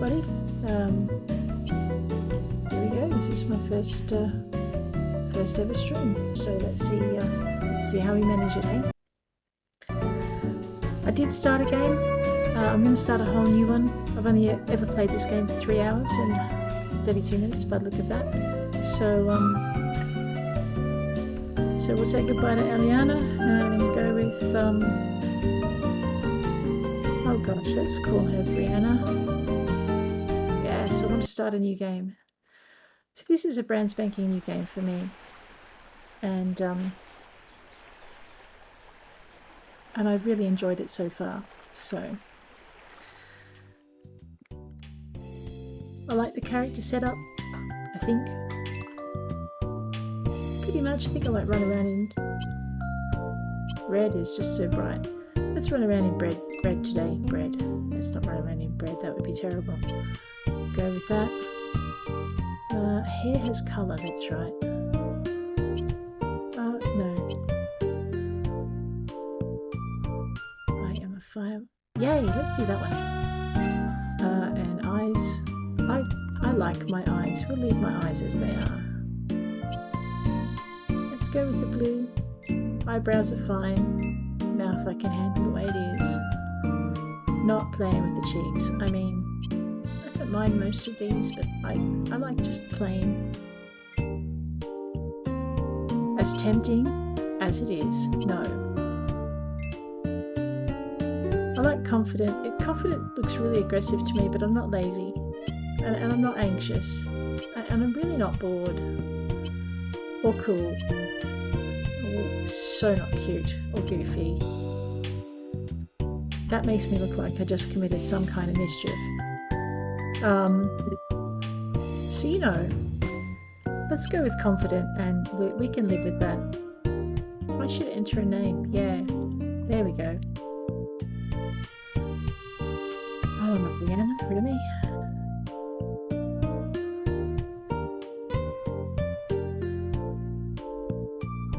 everybody. Here we go. This is my first ever stream. So let's see how we manage it, eh? I did start a game. I'm going to start a whole new one. I've only ever played this game for 3 hours and 32 minutes by the look of that. So we'll say goodbye to Eliana and go with oh gosh, let's call her Brianna. Yes, I want to start a new game. So this is a brand spanking new game for me, and I've really enjoyed it so far. So I like the character setup. I think pretty much. I think I might run around in red. Is just so bright. Let's run around in bread today. Bread. Let's not run around in bread. That would be terrible. Go with that. Hair has colour. That's right. No. I am a fire. Yay! Let's do that one. And eyes. I like my eyes. We'll leave my eyes as they are. Let's go with the blue. Eyebrows are fine. Mouth I can handle the way it is. Not playing with the cheeks. I mean, I don't mind most of these, but I like just plain. As tempting as it is, no. I like confident. Confident looks really aggressive to me, but I'm not lazy. And I'm not anxious. And I'm really not bored. Or cool. Or so not cute. Or goofy. That makes me look like I just committed some kind of mischief. So you know, let's go with confident, and we can live with that. I should enter a name. Yeah, there we go. Oh, Mariana, really?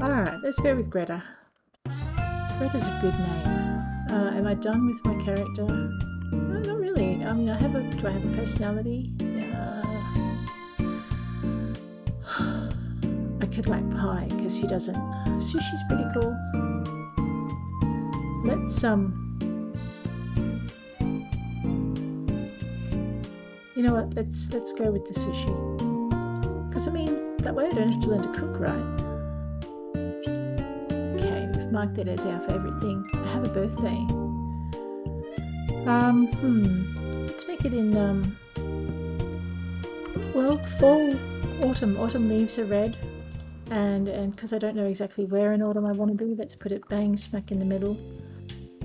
Alright, let's go with Gretha. Greta's a good name. Am I done with my character? No, not really. I mean, do I have a personality? I could like Pie, because she doesn't. Sushi's pretty cool. Let's, you know what, let's go with the sushi. Because, I mean, that way I don't have to learn to cook, right? Mark that as our favourite thing. I have a birthday. Let's make it in, well, fall, autumn. Autumn leaves are red, and because I don't know exactly where in autumn I want to be, let's put it bang smack in the middle.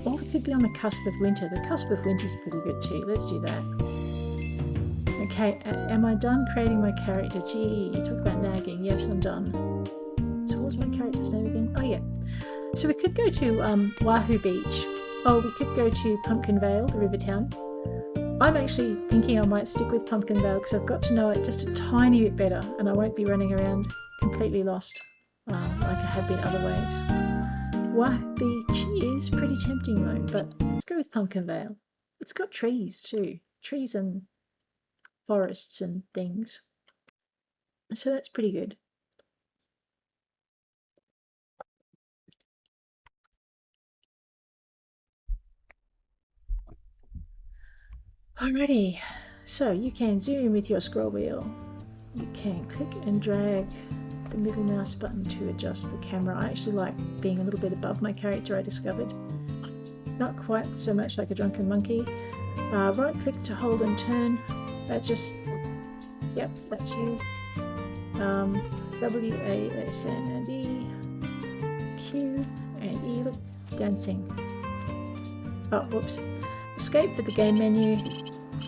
Or we could be on the cusp of winter. The cusp of winter is pretty good too. Let's do that. Okay, am I done creating my character? Gee, you talk about nagging. Yes, I'm done. So what was my character's name again? Oh yeah. So we could go to Wahoo Beach. Oh, we could go to Pumpkinvale, the river town. I'm actually thinking I might stick with Pumpkinvale because I've got to know it just a tiny bit better, and I won't be running around completely lost like I have been other ways. Wahoo Beach is pretty tempting though, but let's go with Pumpkinvale. It's got trees too. Trees and forests and things. So that's pretty good. Alrighty, so you can zoom with your scroll wheel. You can click and drag the middle mouse button to adjust the camera. I actually like being a little bit above my character, I discovered. Not quite so much like a drunken monkey. Right click to hold and turn. That just, yep, that's you. W, A, S, N, and E. Q, and E, look, dancing. Oh, whoops. Escape for the game menu.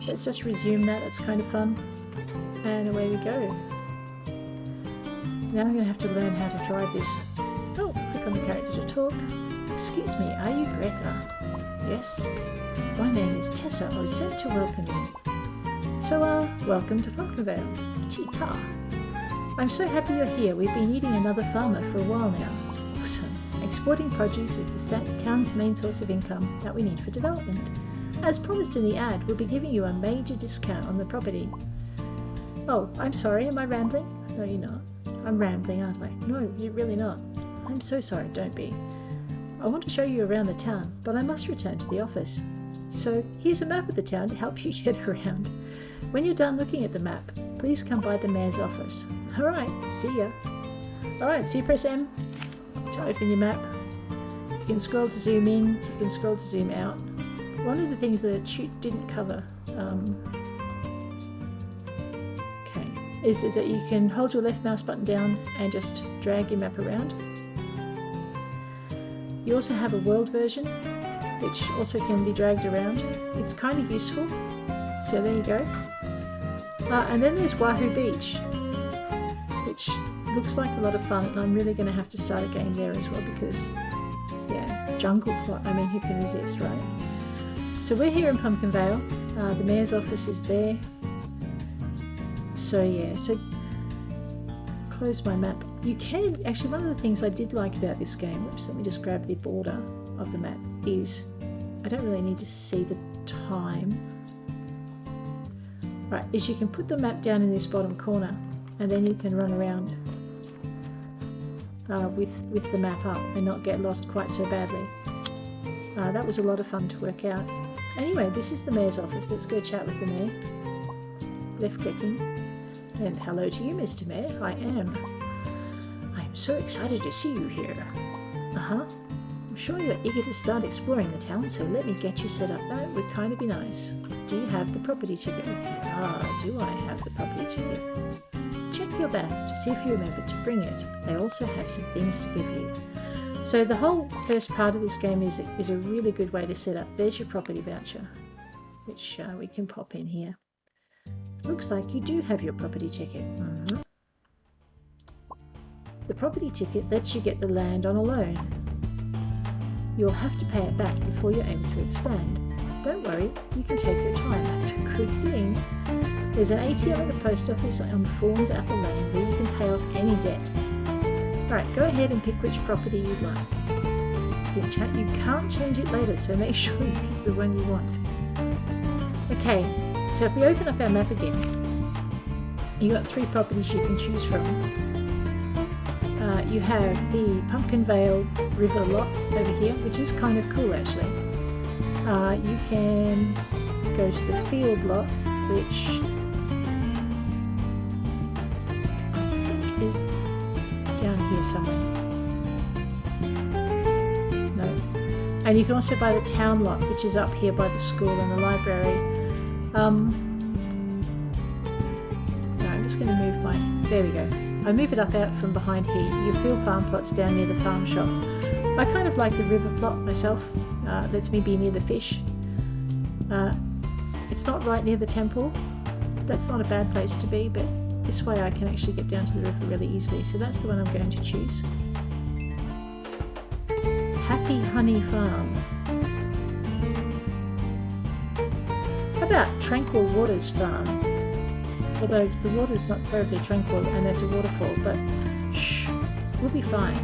Let's just resume that, it's kind of fun. And away we go. Now I'm going to have to learn how to drive this. Oh, click on the character to talk. Excuse me, are you Gretha? Yes. My name is Tessa. I was sent to welcome you. So, welcome to Pumpkinvale. Cheetah. I'm so happy you're here. We've been needing another farmer for a while now. Awesome. Exporting produce is the town's main source of income that we need for development. As promised in the ad, we'll be giving you a major discount on the property. Oh, I'm sorry, am I rambling? No, you're not. I'm rambling, aren't I? No, you're really not. I'm so sorry, don't be. I want to show you around the town, but I must return to the office. So here's a map of the town to help you get around. When you're done looking at the map, please come by the mayor's office. Alright, see ya. Alright, so you press M to open your map. You can scroll to zoom in, you can scroll to zoom out. One of the things that Shoot didn't cover is that you can hold your left mouse button down and just drag your map around. You also have a world version, which also can be dragged around. It's kind of useful, so there you go. And then there's Wahoo Beach, which looks like a lot of fun, and I'm really going to have to start a game there as well because, yeah, jungle plot, I mean, who can resist, right? So we're here in Pumpkinvale, the mayor's office is there. So yeah, so close my map. You can, actually one of the things I did like about this game, which let me just grab the border of the map, is I don't really need to see the time. Right, is you can put the map down in this bottom corner and then you can run around with the map up and not get lost quite so badly. That was a lot of fun to work out. Anyway, this is the mayor's office. Let's go chat with the mayor. Left clicking. And hello to you, Mr. Mayor. I am so excited to see you here. I'm sure you're eager to start exploring the town, so let me get you set up. That would kind of be nice. Do you have the property ticket with you? Do I have the property ticket? Check your bag to see if you remember to bring it. I also have some things to give you. So the whole first part of this game is a really good way to set up. There's your property voucher, which we can pop in here. Looks like you do have your property ticket. The property ticket lets you get the land on a loan. You'll have to pay it back before you're able to expand. Don't worry, you can take your time, that's a good thing. There's an ATM at the post office on Fawns Apple Lane where you can pay off any debt. Right, go ahead and pick which property you'd like. You can't change it later, so make sure you pick the one you want. Okay. So if we open up our map again, you've got 3 properties you can choose from. You have the Pumpkinvale River lot over here, which is kind of cool actually. You can go to the field lot, which I think is down here somewhere. No. And you can also buy the town lot, which is up here by the school and the library. No, I'm just going to move there we go. I move it up out from behind here. Your field farm plot's down near the farm shop. I kind of like the river plot myself. Lets me be near the fish. It's not right near the temple. That's not a bad place to be, but this way I can actually get down to the river really easily. So that's the one I'm going to choose. Happy Honey Farm. How about Tranquil Waters Farm? Although the water's not terribly tranquil and there's a waterfall, but shh, we'll be fine.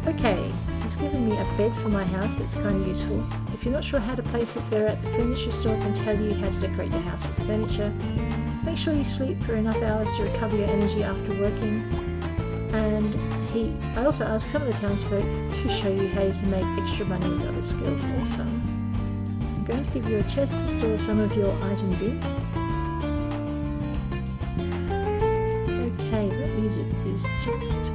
Okay, he's given me a bed for my house, that's kind of useful. If you're not sure how to place it, they're at the furniture store can tell you how to decorate your house with furniture. Make sure you sleep for enough hours to recover your energy after working. And I also asked some of the townsfolk to show you how you can make extra money with other skills also. I'm going to give you a chest to store some of your items in. Okay, that music is just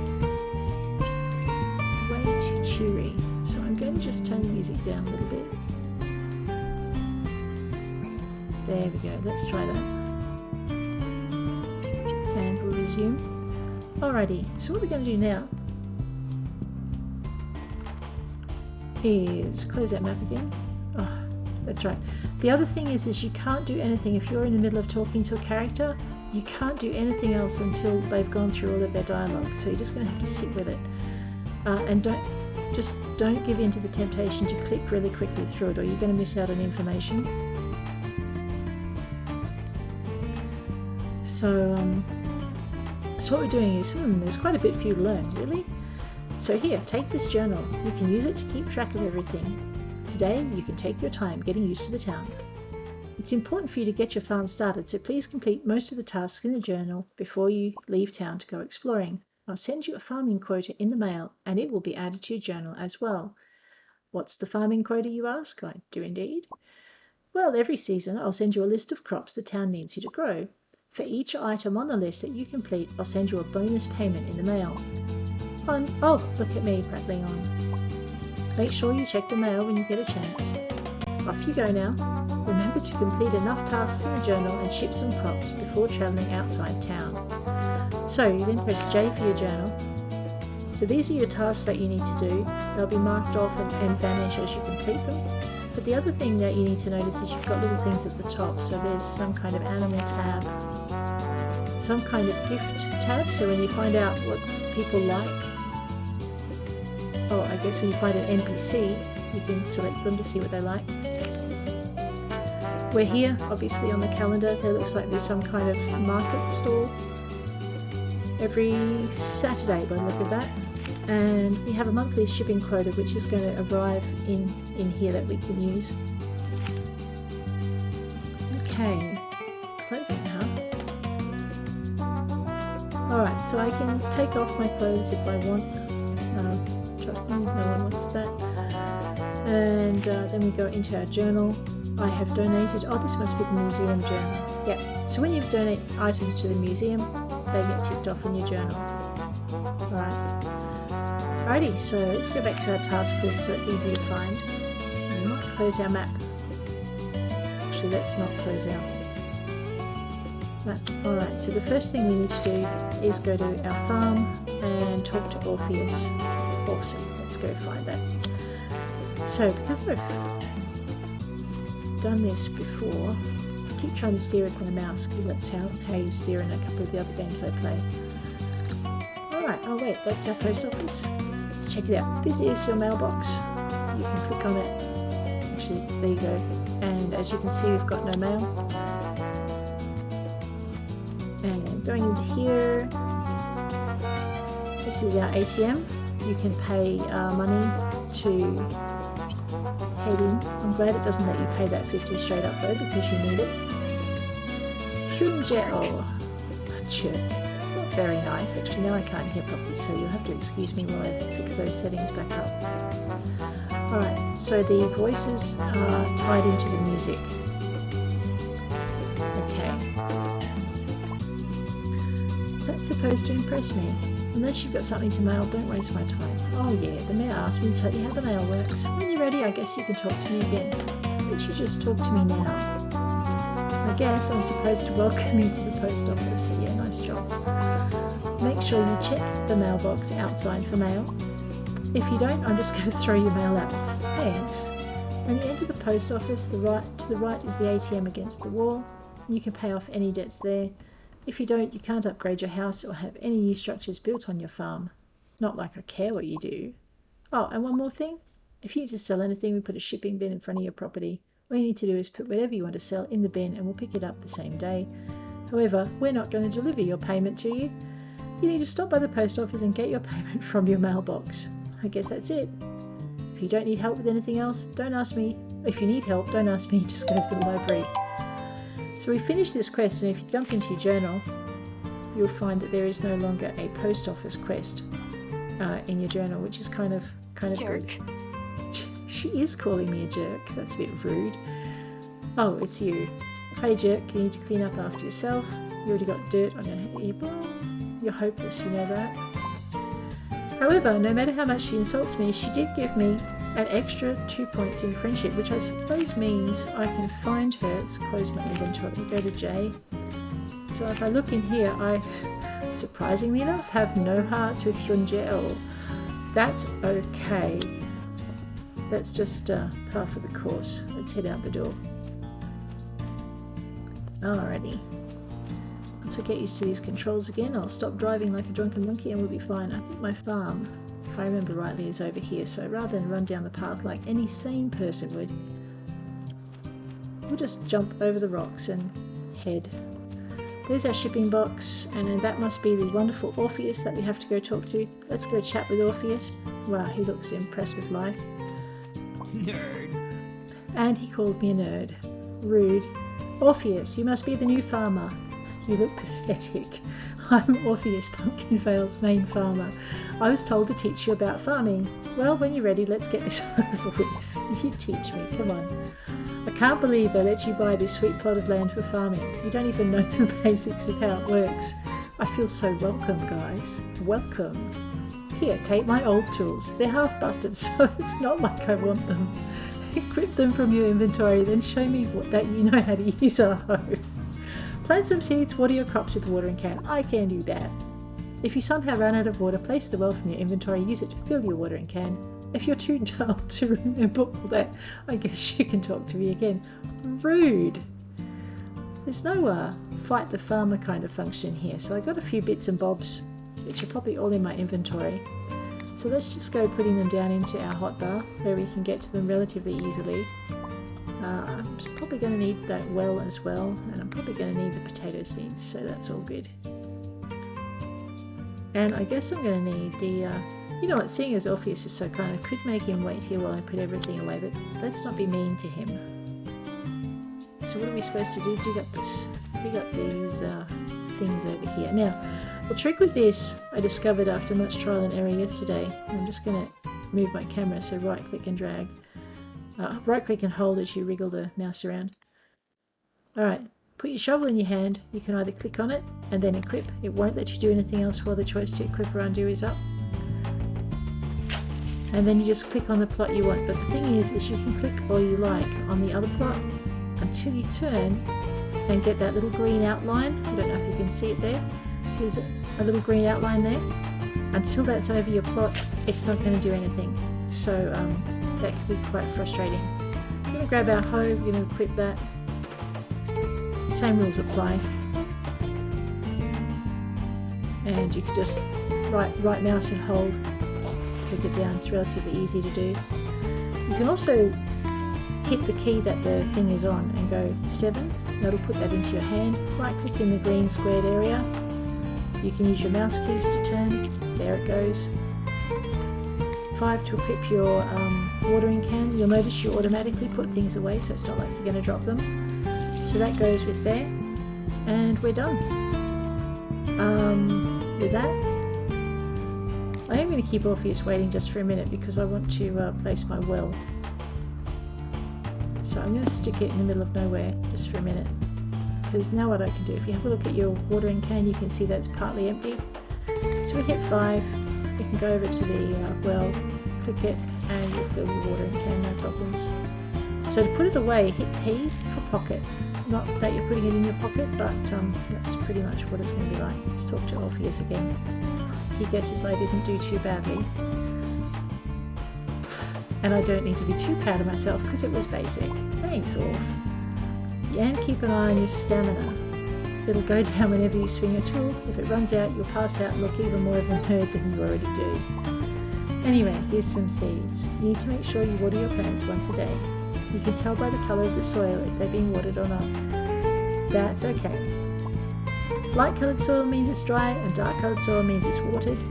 way too cheery. So I'm going to just turn the music down a little bit. There we go, let's try that. And we'll resume. Alrighty, so what we're going to do now is close that map again. Oh, that's right. The other thing is you can't do anything if you're in the middle of talking to a character. You can't do anything else until they've gone through all of their dialogue. So you're just going to have to sit with it, and don't give in to the temptation to click really quickly through it, or you're going to miss out on information. So what we're doing is, there's quite a bit for you to learn, really. So here, take this journal. You can use it to keep track of everything. day you can take your time getting used to the town. It's important for you to get your farm started, so please complete most of the tasks in the journal before you leave town to go exploring. I'll send you a farming quota in the mail, and it will be added to your journal as well. What's the farming quota, you ask? I do indeed. Well, every season I'll send you a list of crops the town needs you to grow. For each item on the list that you complete, I'll send you a bonus payment in the mail. Oh, look at me prattling on. Make sure you check the mail when you get a chance. Off you go now. Remember to complete enough tasks in the journal and ship some crops before travelling outside town. So you then press J for your journal. So these are your tasks that you need to do. They'll be marked off and vanish as you complete them. But the other thing that you need to notice is you've got little things at the top. So there's some kind of animal tab, some kind of gift tab. So when you find out what people like, I guess when you find an NPC, you can select them to see what they like. We're here, obviously, on the calendar. There looks like there's some kind of market stall every Saturday by the look of that. And we have a monthly shipping quota which is going to arrive in here that we can use. Okay, clothing, huh? Alright, so I can take off my clothes if I want. Trust me, no one wants that. And then we go into our journal. I have donated, this must be the museum journal. Yeah, so when you donate items to the museum, they get ticked off in your journal. Alright. Alrighty, so let's go back to our task list so it's easy to find. We might close our map. Actually, let's not close our map. Alright, so the first thing we need to do is go to our farm and talk to Orpheus. Awesome, let's go find that. So, because I've done this before, I keep trying to steer with my mouse because that's how you steer in a couple of the other games I play. Alright, oh wait, that's our post office. Let's check it out. This is your mailbox. You can click on it. Actually, there you go. And as you can see, we've got no mail. And going into here, this is our ATM. You can pay money to head in. I'm glad it doesn't let you pay that 50 straight up though, because you need it. Jerk. It's not very nice. Actually, now I can't hear properly, so you'll have to excuse me while I fix those settings back up. Alright, so the voices are tied into the music. Okay. Is that supposed to impress me? Unless you've got something to mail, don't waste my time. Oh yeah, the mayor asked me to tell you how the mail works. When you're ready, I guess you can talk to me again. Why don't you just talk to me now? I guess I'm supposed to welcome you to the post office. Yeah, nice job. Make sure you check the mailbox outside for mail. If you don't, I'm just going to throw your mail out. Thanks. When you enter the post office, to the right is the ATM against the wall. You can pay off any debts there. If you don't, you can't upgrade your house or have any new structures built on your farm. Not like I care what you do. Oh, and one more thing. If you need to sell anything, we put a shipping bin in front of your property. All you need to do is put whatever you want to sell in the bin and we'll pick it up the same day. However, we're not going to deliver your payment to you. You need to stop by the post office and get your payment from your mailbox. I guess that's it. If you don't need help with anything else, don't ask me. If you need help, don't ask me, just go to the library. So we finished this quest, and if you jump into your journal, you'll find that there is no longer a post office quest in your journal, which is kind of good. She is calling me a jerk. That's a bit rude. Oh, it's you. Hey jerk, you need to clean up after yourself. You already got dirt on your hip. You're hopeless, you know that. However, no matter how much she insults me, she did give me an extra 2 points in friendship, which I suppose means I can find her. Let's close my inventory. Go to J. So if I look in here, I, surprisingly enough, have no hearts with Hyunjae. That's okay. That's just par for the course. Let's head out the door. Alrighty. Once I get used to these controls again, I'll stop driving like a drunken monkey and we'll be fine. I think my farm, if I remember rightly, is over here. So rather than run down the path like any sane person would, we'll just jump over the rocks and head. There's our shipping box, and that must be the wonderful Orpheus that we have to go talk to. Let's go chat with Orpheus. Wow, he looks impressed with life. Nerd. And he called me a nerd. Rude. Orpheus, you must be the new farmer. You look pathetic. I'm Orpheus, Pumpkinvale's main farmer. I was told to teach you about farming. Well, when you're ready, let's get this over with. You teach me, come on. I can't believe they let you buy this sweet plot of land for farming. You don't even know the basics of how it works. I feel so welcome, guys. Welcome. Here, take my old tools. They're half busted, so it's not like I want them. Equip them from your inventory, then show me that you know how to use a hoe. Plant some seeds, water your crops with a watering can. I can do that. If you somehow run out of water, place the well from your inventory, use it to fill your watering can. If you're too dull to remember all that, I guess you can talk to me again. Rude. There's no fight the farmer kind of function here, so I got a few bits and bobs, which are probably all in my inventory. So let's just go putting them down into our hotbar, where we can get to them relatively easily. I'm probably going to need that well as well, and I'm probably going to need the potato seeds, so that's all good. And I guess I'm going to need the, you know what, seeing as Orpheus is so kind, I could make him wait here while I put everything away, but let's not be mean to him. So what are we supposed to do? Dig up these things over here. Now, the trick with this I discovered after much trial and error yesterday. I'm just going to move my camera, so right click and drag. Right click and hold as you wriggle the mouse around. Alright, put your shovel in your hand. You can either click on it and then equip. It won't let you do anything else while the choice to equip or undo is up. And then you just click on the plot you want. But the thing is you can click all you like on the other plot until you turn and get that little green outline. I don't know if you can see it there. So there's a little green outline there. Until that's over your plot, it's not going to do anything. So that can be quite frustrating. We're going to grab our hoe, we're going to equip that. Same rules apply. And you can just right mouse and hold, click it down. It's relatively easy to do. You can also hit the key that the thing is on and go 7. That'll put that into your hand. Right click in the green squared area. You can use your mouse keys to turn. There it goes. 5 to equip your watering can. You'll notice you automatically put things away, so it's not like you're going to drop them. So that goes with there, and we're done. With that, I am going to keep Orpheus waiting just for a minute because I want to place my well. So I'm going to stick it in the middle of nowhere just for a minute. Because now what I can do, if you have a look at your watering can, you can see that it's partly empty. So we hit 5, you can go over to the well, click it, and you'll fill your watering can, no problems. So to put it away, hit P for pocket. Not that you're putting it in your pocket, but that's pretty much what it's going to be like. Let's talk to Orpheus again. He guesses I didn't do too badly. And I don't need to be too proud of myself because it was basic. Thanks, Orph. And keep an eye on your stamina. It'll go down whenever you swing a tool. If it runs out, you'll pass out and look even more of a nerd than you already do. Anyway, here's some seeds. You need to make sure you water your plants once a day. You can tell by the colour of the soil if they're being watered or not. That's okay. Light coloured soil means it's dry and dark coloured soil means it's watered.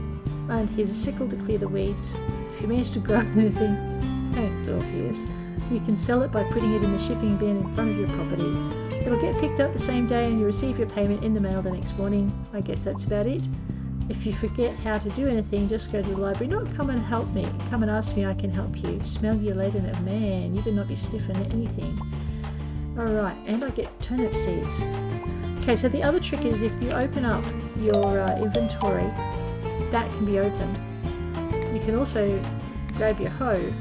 And here's a sickle to clear the weeds. If you manage to grow anything, thanks Orpheus, you can sell it by putting it in the shipping bin in front of your property. It'll get picked up the same day and you receive your payment in the mail the next morning. I guess that's about it. If you forget how to do anything, just go to the library. Not come and help me. Come and ask me, I can help you. Smell your lead in it. Man, you better not be sniffing at anything. Alright, and I get turnip seeds. Okay, so the other trick is if you open up your inventory, that can be opened. You can also grab your hoe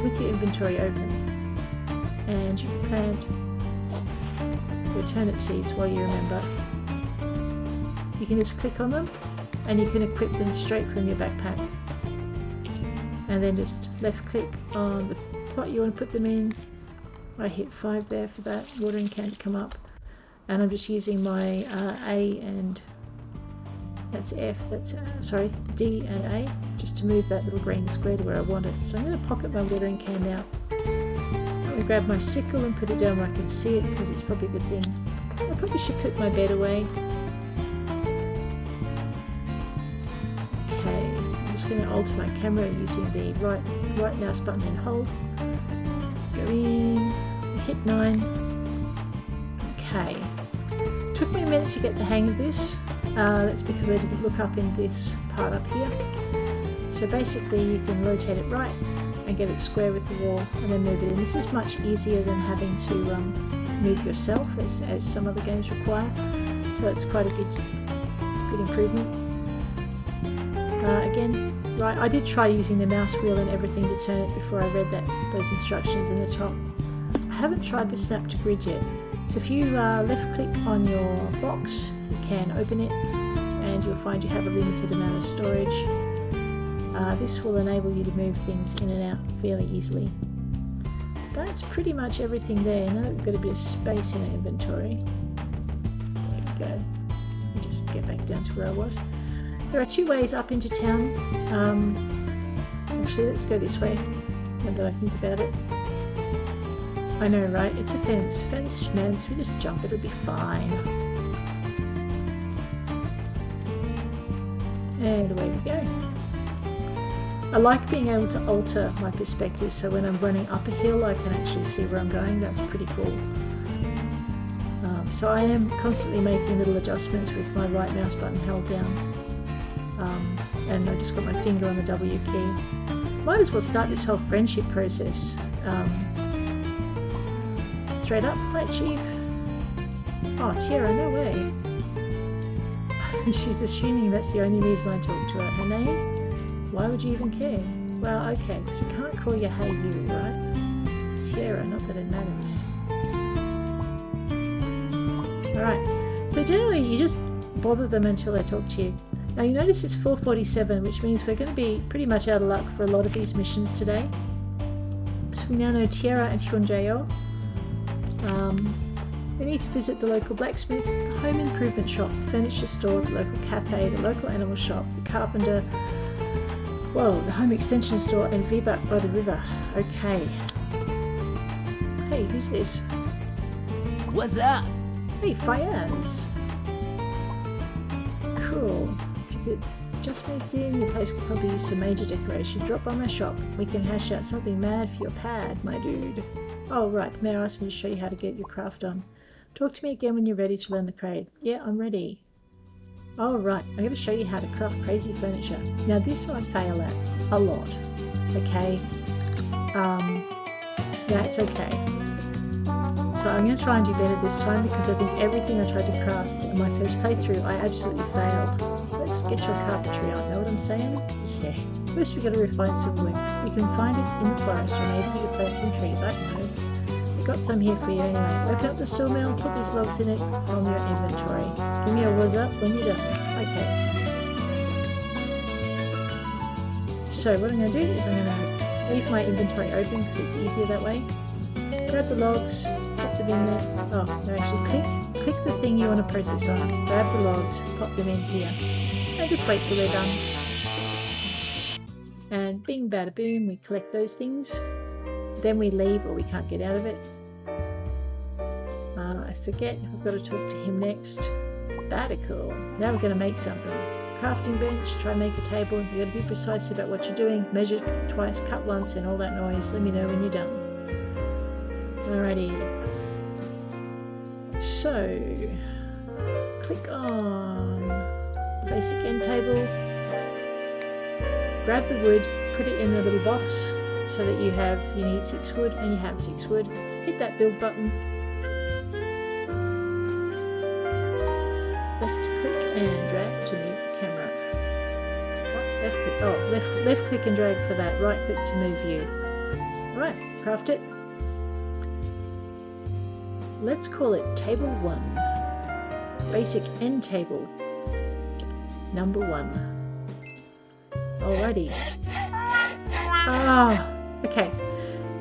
with your inventory open and you can plant your turnip seeds while you remember. You can just click on them and you can equip them straight from your backpack. And then just left click on the plot you want to put them in. I hit 5 there for that watering can to come up. And I'm just using my A and that's F, that's sorry, D and A, just to move that little green square to where I want it. So I'm going to pocket my watering can now. I'm going to grab my sickle and put it down where I can see it because it's probably a good thing. I probably should put my bed away. Okay, I'm just going to alter my camera using the right mouse button and hold. Go in. hit 9. Okay. Took me a minute to get the hang of this. That's because I didn't look up in this part up here. So basically you can rotate it right and get it square with the wall and then move it in. This is much easier than having to move yourself as some other games require. So it's quite a good improvement. Again, right, I did try using the mouse wheel and everything to turn it before I read those instructions in the top. I haven't tried the snap to grid yet. So if you left click on your box, you can open it and you'll find you have a limited amount of storage. This will enable you to move things in and out fairly easily. That's pretty much everything there. Now that we've got a bit of space in our inventory. There we go. Let me just get back down to where I was. There are 2 ways up into town. Actually, let's go this way. Now that I think about it. I know, right? It's a fence. Fence, schmance. We just jump. It'll be fine. And away we go. I like being able to alter my perspective, so when I'm running up a hill I can actually see where I'm going. That's pretty cool. So I am constantly making little adjustments with my right mouse button held down. And I just got my finger on the W key. Might as well start this whole friendship process. Straight up, hi Chief. Oh, Tiara, no way. She's assuming that's the only reason I talk to her. Her name? Why would you even care? Well, okay, because I can't call you hey you, right? Tiara, not that it matters. Alright, so generally you just bother them until they talk to you. Now you notice it's 4:47, which means we're going to be pretty much out of luck for a lot of these missions today. So we now know Tiara and Hyunjae. We need to visit the local blacksmith, the home improvement shop, the furniture store, the local cafe, the local animal shop, the carpenter, whoa, the home extension store, and Vibak by the river. Okay. Hey, who's this? What's up? Hey, Fayaz. Cool. If you could just moved in, your place could probably use some major decoration. Drop by my shop. We can hash out something mad for your pad, my dude. Oh, right. The mayor asked me to show you how to get your craft on. Talk to me again when you're ready to learn the trade. Yeah, I'm ready. Oh, right. I'm going to show you how to craft crazy furniture. Now, this I fail at a lot. Okay? Yeah, it's okay. So I'm going to try and do better this time because I think everything I tried to craft in my first playthrough, I absolutely failed. Let's get your carpentry on. Know what I'm saying? Yeah. First, we've got to refine some wood. You can find it in the forest, or maybe you could plant some trees. I don't know. Got some here for you anyway. Open up the sawmill, put these logs in it from your inventory. Give me a what's up when you're done. Okay. So what I'm going to do is I'm going to leave my inventory open because it's easier that way. Grab the logs, pop them in there. Oh, no, actually click the thing you want to process on. Grab the logs, pop them in here. And just wait till they're done. And bing, bada, boom, we collect those things. Then we leave or we can't get out of it. I forget, I've got to talk to him next. Cool. Now we're going to make something. Crafting bench, try and make a table. You've got to be precise about what you're doing. Measure twice, cut once, and all that noise. Let me know when you're done. Alrighty. So, click on the basic end table. Grab the wood, put it in the little box so that you need 6 wood, and you have 6 wood. Hit that build button. Left click and drag to move the camera. Left click and drag for that. Right click to move view. Right, craft it. Let's call it table 1. Basic end table. Number 1. Alrighty. Okay.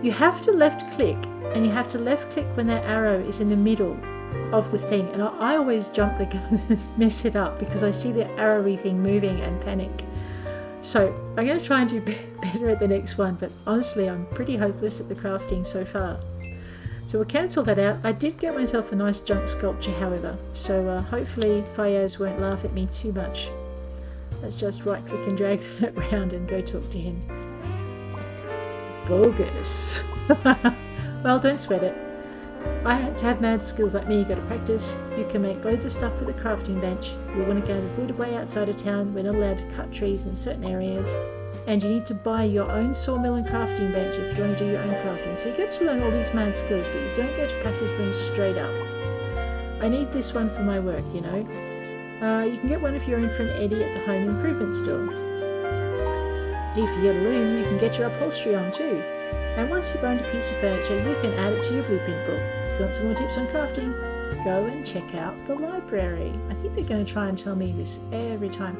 You have to left click, and you have to left click when that arrow is in the middle of the thing, and I always jump the gun and mess it up because I see the arrowy thing moving and panic. So I'm going to try and do better at the next one, but honestly I'm pretty hopeless at the crafting so far. So we'll cancel that out. I did get myself a nice junk sculpture however, so hopefully Fayaz won't laugh at me too much. Let's just right click and drag that round and go talk to him. Bogus. Well, don't sweat it. To have mad skills like me, you got to practice. You can make loads of stuff with a crafting bench. You'll want to gather wood way outside of town. We're not allowed to cut trees in certain areas. And you need to buy your own sawmill and crafting bench if you want to do your own crafting. So you get to learn all these mad skills, but you don't get to practice them straight up. I need this one for my work, you know. You can get one of your own from Eddie at the home improvement store. If you get a loom, you can get your upholstery on too. And once you've owned a piece of furniture, you can add it to your blueprint book. If you want some more tips on crafting, go and check out the library. I think they're going to try and tell me this every time.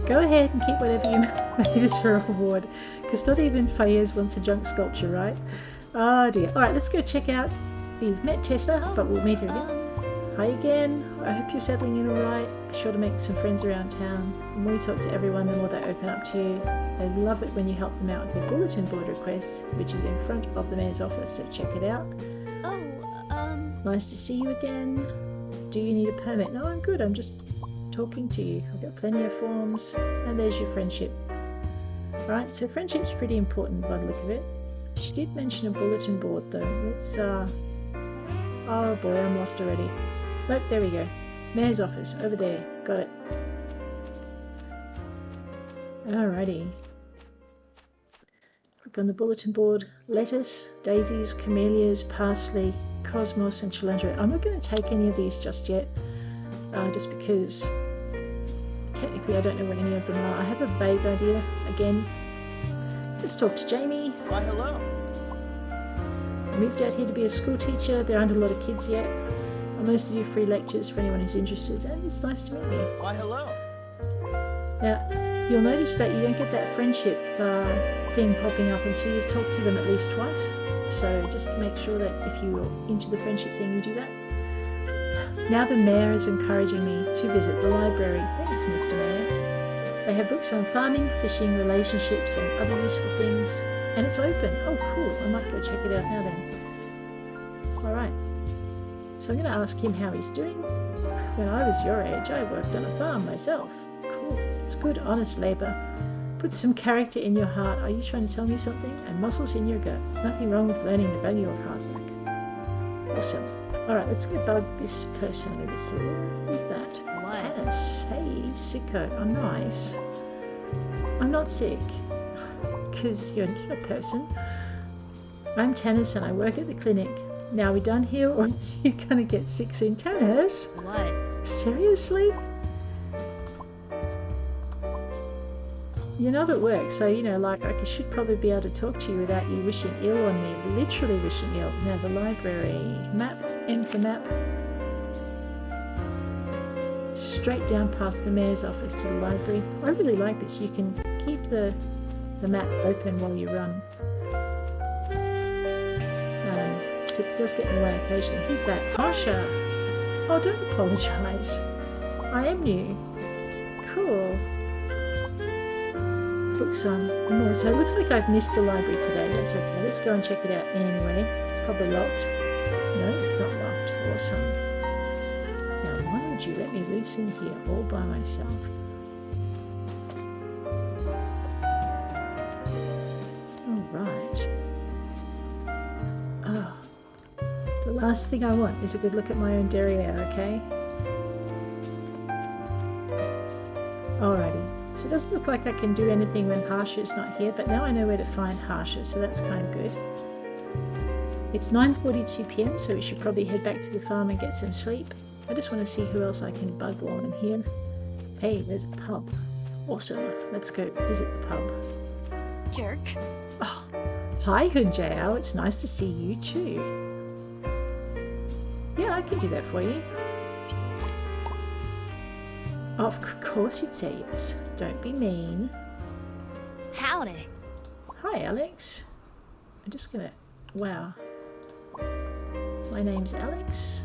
Go ahead and keep whatever you made as a reward, because not even Fayez wants a junk sculpture, right? Oh dear. Alright, let's go check out. We've met Tessa, but we'll meet her again. Hi again. I hope you're settling in alright. Be sure to make some friends around town. The more you talk to everyone, the more they open up to you. They love it when you help them out with their bulletin board requests, which is in front of the mayor's office, so check it out. Nice to see you again. Do you need a permit? No, I'm good. I'm just talking to you. I've got plenty of forms. And there's your friendship. Right, so friendship's pretty important by the look of it. She did mention a bulletin board though. Let's, oh boy, I'm lost already. Nope, there we go. Mayor's office, over there. Got it. Alrighty. Look on the bulletin board. Lettuce, daisies, camellias, parsley, cosmos and calendula. I'm not going to take any of these just yet, just because technically I don't know where any of them are. I have a vague idea. Again, let's talk to Jamie. Why, hello. I moved out here to be a school teacher. There aren't a lot of kids yet. I mostly do free lectures for anyone who's interested, and it's nice to meet me. Why, hello. Now, you'll notice that you don't get that friendship thing popping up until you've talked to them at least twice. So just make sure that if you're into the friendship thing, you do that. Now the mayor is encouraging me to visit the library. Thanks, Mr. Mayor. They have books on farming, fishing, relationships, and other useful things. And it's open. Oh, cool. I might go check it out now then. Alright. So I'm going to ask him how he's doing. When I was your age, I worked on a farm myself. Cool. It's good, honest labour. Put some character in your heart. Are you trying to tell me something? And muscles in your gut. Nothing wrong with learning the value of hard work. Awesome. Alright, let's go bug this person over here. Who's that? What? Tannis. Hey, sicko. Oh, nice. I'm not sick. Because you're not a person. I'm Tannis and I work at the clinic. Now, are we done here or are you going to get sick soon? Tannis? What? Seriously? You're not at work, so, you know, like, I should probably be able to talk to you without you wishing ill on me, literally wishing ill. Now, the library. Map, enter map. Straight down past the mayor's office to the library. I really like this. You can keep the map open while you run. Except it does get in the way occasionally. Who's that? Harsha! Oh, don't apologise. I am new. Cool. Books on more. So it looks like I've missed the library today. That's okay. Let's go and check it out anyway. It's probably locked. No, it's not locked. Awesome. Now, why would you let me loose in here all by myself? Alright. Oh. The last thing I want is a good look at my own derriere, okay? Alrighty. So it doesn't look like I can do anything when Harsha is not here, but now I know where to find Harsha, so that's kind of good. It's 9:42 PM, so we should probably head back to the farm and get some sleep. I just want to see who else I can bug while I'm here. Hey, there's a pub. Awesome. Let's go visit the pub. Jerk. Oh, hi, Hunjao. It's nice to see you too. Yeah, I can do that for you. Of course you'd say yes. Don't be mean. Howdy. Hi, Alex. I'm just gonna... Wow. My name's Alex.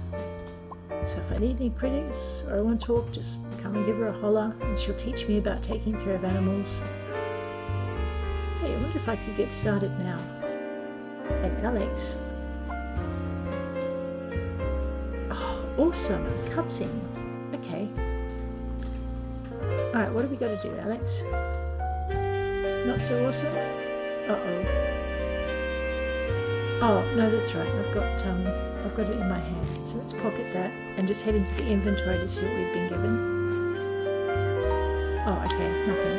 So if I need any critics or I want to talk, just come and give her a holler and she'll teach me about taking care of animals. Hey, I wonder if I could get started now. Hey, Alex. Oh, awesome. Cutscene. Okay. Alright, what have we got to do, Alex? Not so awesome? Uh-oh. Oh, no, that's right. I've got I've got it in my hand. So let's pocket that and just head into the inventory to see what we've been given. Oh, okay, nothing.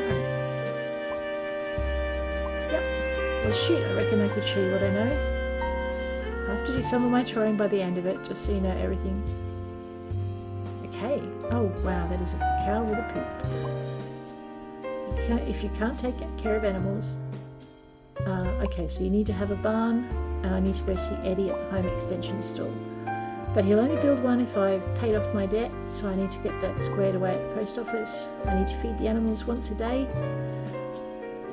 Yep. Well, shoot, I reckon I could show you what I know. I have to do some of my touring by the end of it, just so you know everything. Okay. Oh, wow, that is a cow with a poop. If you can't take care of animals... okay, so you need to have a barn, and I need to go see Eddie at the home extension store. But he'll only build one if I've paid off my debt, so I need to get that squared away at the post office. I need to feed the animals once a day.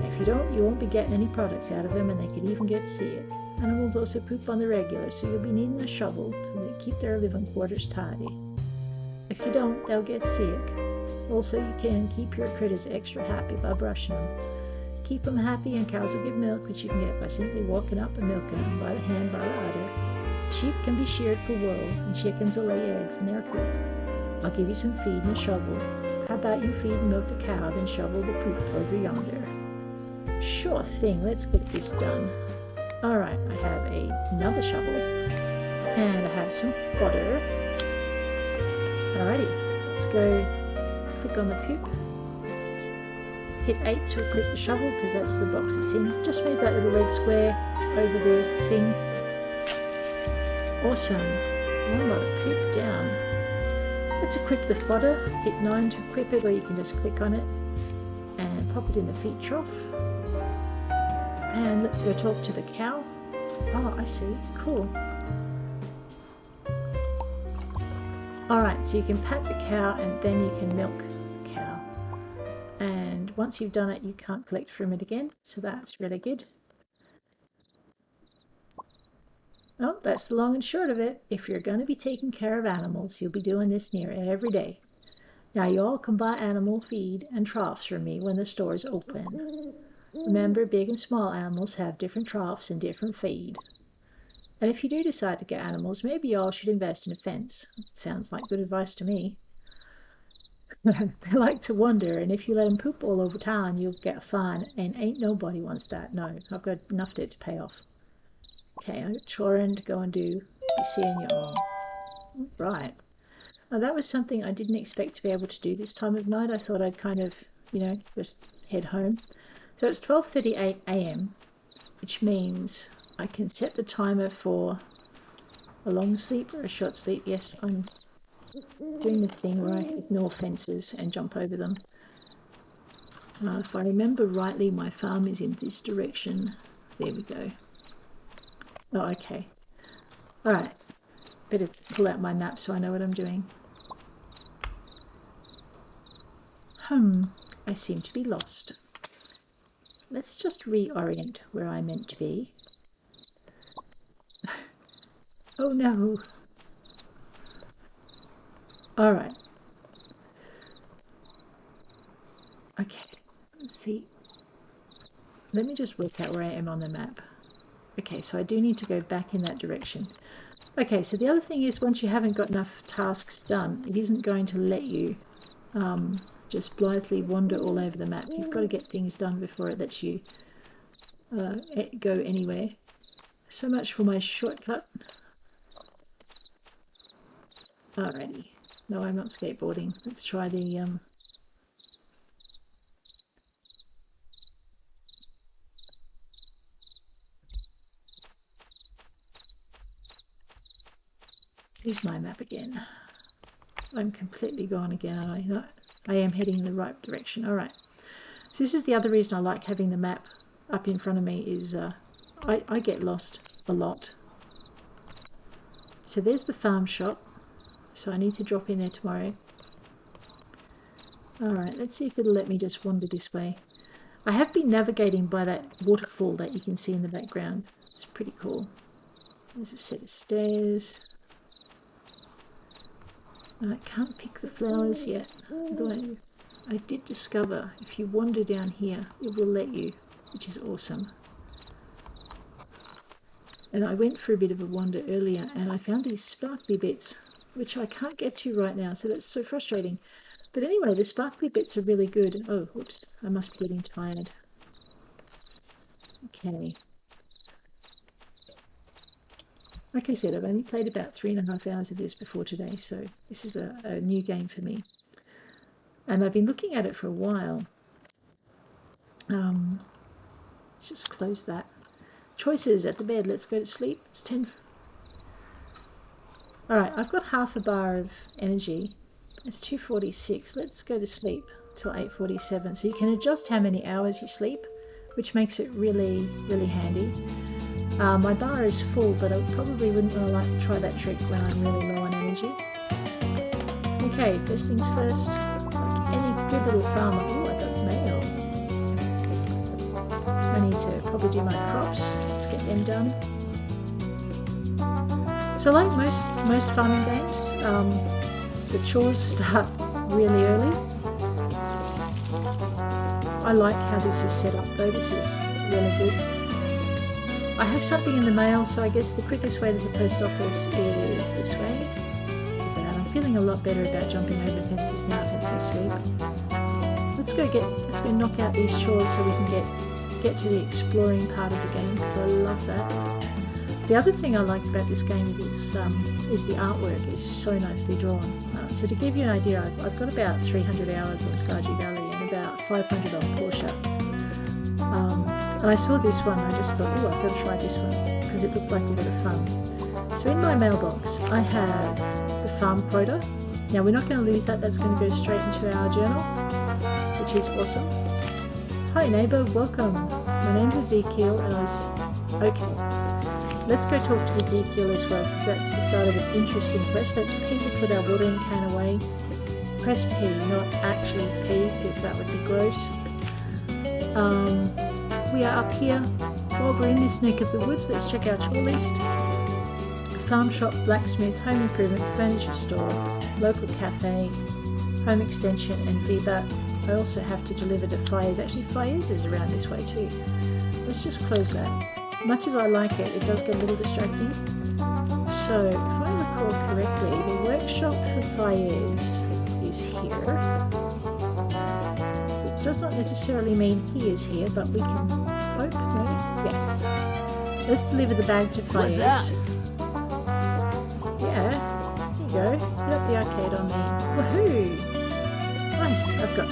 If you don't, you won't be getting any products out of them, and they could even get sick. Animals also poop on the regular, so you'll be needing a shovel to keep their living quarters tidy. If you don't, they'll get sick. Also, you can keep your critters extra happy by brushing them. Keep them happy and cows will give milk, which you can get by simply walking up and milking them by the hand by the udder. Sheep can be sheared for wool, and chickens will lay eggs in their coop. I'll give you some feed and a shovel. How about you feed and milk the cow, then shovel the poop over yonder? Sure thing, let's get this done. Alright, I have another shovel, and I have some fodder. Alrighty, let's go click on the poop. Hit 8 to equip the shovel, because that's the box it's in. Just move that little red square over the thing. Awesome. One lot of poop down. Let's equip the fodder. Hit 9 to equip it, or you can just click on it and pop it in the feed trough. And let's go talk to the cow. Oh, I see. Cool. Alright, so you can pat the cow and then you can milk the cow. And once you've done it, you can't collect from it again, so that's really good. Well, that's the long and short of it. If you're going to be taking care of animals, you'll be doing this near every day. Now, you all can buy animal feed and troughs from me when the store's open. Remember, big and small animals have different troughs and different feed. And if you do decide to get animals, maybe you all should invest in a fence. It sounds like good advice to me. They like to wander, and if you let them poop all over town, you'll get a fine, and ain't nobody wants that. No, I've got enough debt to pay off. Okay, I've got chorin to go and do. Be seeing you all. Right. Now that was something I didn't expect to be able to do this time of night. I thought I'd kind of, just head home. So it's 12:38 a.m, which means I can set the timer for a long sleep or a short sleep. Yes, I'm doing the thing where I ignore fences and jump over them. If I remember rightly, my farm is in this direction. There we go. Oh, okay. Alright. Better pull out my map so I know what I'm doing. I seem to be lost. Let's just reorient where I'm meant to be. Oh no. Alright. Okay, let's see. Let me just work out where I am on the map. Okay, so I do need to go back in that direction. Okay, so the other thing is, once you haven't got enough tasks done, it isn't going to let you just blithely wander all over the map. You've got to get things done before it lets you go anywhere. So much for my shortcut. Alrighty. No, I'm not skateboarding. Let's try the... Here's my map again. I'm completely gone again, aren't I? I am heading in the right direction. Alright. So this is the other reason I like having the map up in front of me, is I get lost a lot. So there's the farm shop. So I need to drop in there tomorrow. Alright, let's see if it'll let me just wander this way. I have been navigating by that waterfall that you can see in the background. It's pretty cool. There's a set of stairs. I can't pick the flowers yet, although I did discover if you wander down here, it will let you, which is awesome. And I went for a bit of a wander earlier and I found these sparkly bits, which I can't get to right now, so that's so frustrating. But anyway, the sparkly bits are really good. Oh, whoops, I must be getting tired. Okay. Like I said, I've only played about 3.5 hours of this before today, so this is a new game for me. And I've been looking at it for a while. Let's just close that. Choices at the bed. Let's go to sleep. It's 10. Alright, I've got half a bar of energy. It's 2:46. Let's go to sleep till 8:47. So you can adjust how many hours you sleep, which makes it really, really handy. My bar is full, but I probably wouldn't want to try that trick when I'm really low on energy. Okay, first things first. Like any good little farmer. Oh, I got mail. I need to probably do my crops. Let's get them done. So like most farming games, the chores start really early. I like how this is set up though. This is really good. I have something in the mail, so I guess the quickest way to the post office is this way. But I'm feeling a lot better about jumping over fences now. I've had some sleep. Let's go knock out these chores so we can get to the exploring part of the game, because I love that. The other thing I like about this game is the artwork is so nicely drawn. So to give you an idea, I've got about 300 hours on Stardew Valley and about 500 on Portia. And I saw this one, I just thought, oh, I've got to try this one, because it looked like a bit of fun. So in my mailbox, I have the farm quota. Now we're not going to lose that, that's going to go straight into our journal, which is awesome. Hi neighbour, welcome. My name's Ezekiel and okay. Let's go talk to Ezekiel as well, because that's the start of an interesting quest. Let's P to put our watering can away. Press P, not actually P, because that would be gross. We are up here. While we're in this neck of the woods, let's check our chore list. Farm shop, blacksmith, home improvement, furniture store, local cafe, home extension, and VBAT. I also have to deliver to Fires. Actually, Fires is around this way too. Let's just close that. Much as I like it, it does get a little distracting. So, if I recall correctly, the workshop for Fires is here. Which does not necessarily mean he is here, but we can hope, no? Yes. Let's deliver the bag to Fires. What's up? Yeah, there you go. Put up the arcade on me. Woohoo! Nice, I've got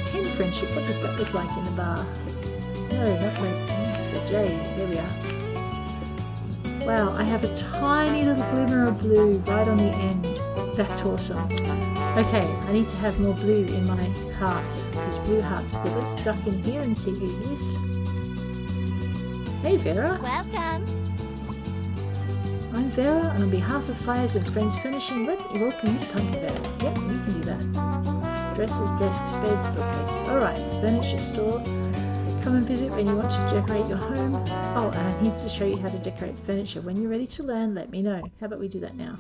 10 friendship. What does that look like in the bar? No, not like the J. There we are. Wow, I have a tiny little glimmer of blue right on the end. That's awesome. Okay, I need to have more blue in my hearts, because blue hearts are good. Let's duck in here and see who's this. Hey Vera. Welcome. I'm Vera, and on behalf of Fires and Friends Furnishing, let me welcome you to Pumpkinvale. Yep, you can do that. Dresses, desks, beds, bookcases. Alright, furniture store. Come and visit when you want to decorate your home. Oh, and I need to show you how to decorate furniture. When you're ready to learn, let me know. How about we do that now?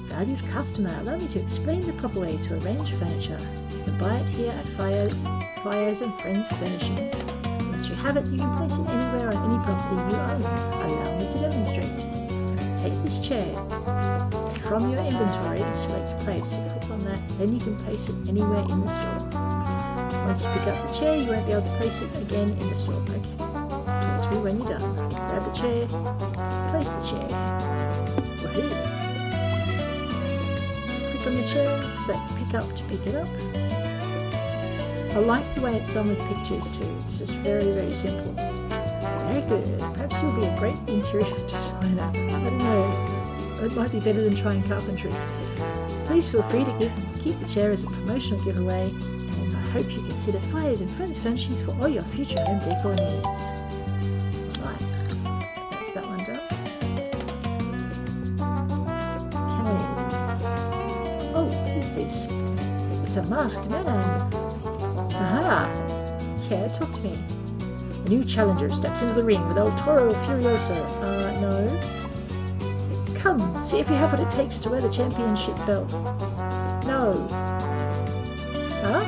Valued customer, allow me to explain the proper way to arrange furniture. You can buy it here at Fires and Friends Furnishings. Once you have it, you can place it anywhere on any property you own. Allow me to demonstrate. Take this chair. From your inventory, select place. Click on that, then you can place it anywhere in the store. Once you pick up the chair, you won't be able to place it again in the store. Okay. Talk to me when you're done. Grab the chair, place the chair. Woohoo! Click on the chair, select pick up to pick it up. I like the way it's done with pictures too. It's just very, very simple. Very good. Perhaps you'll be a great interior designer. I don't know. It might be better than trying carpentry. Please feel free to keep the chair as a promotional giveaway, and I hope you consider Fires and Friends Furnishings for all your future home decor needs. Right, that's that one done. Okay. Oh, who's this? It's a masked man. Aha! Yeah, talk to me. A new challenger steps into the ring with El Toro Furioso. No. Come, see if you have what it takes to wear the championship belt. No. Huh?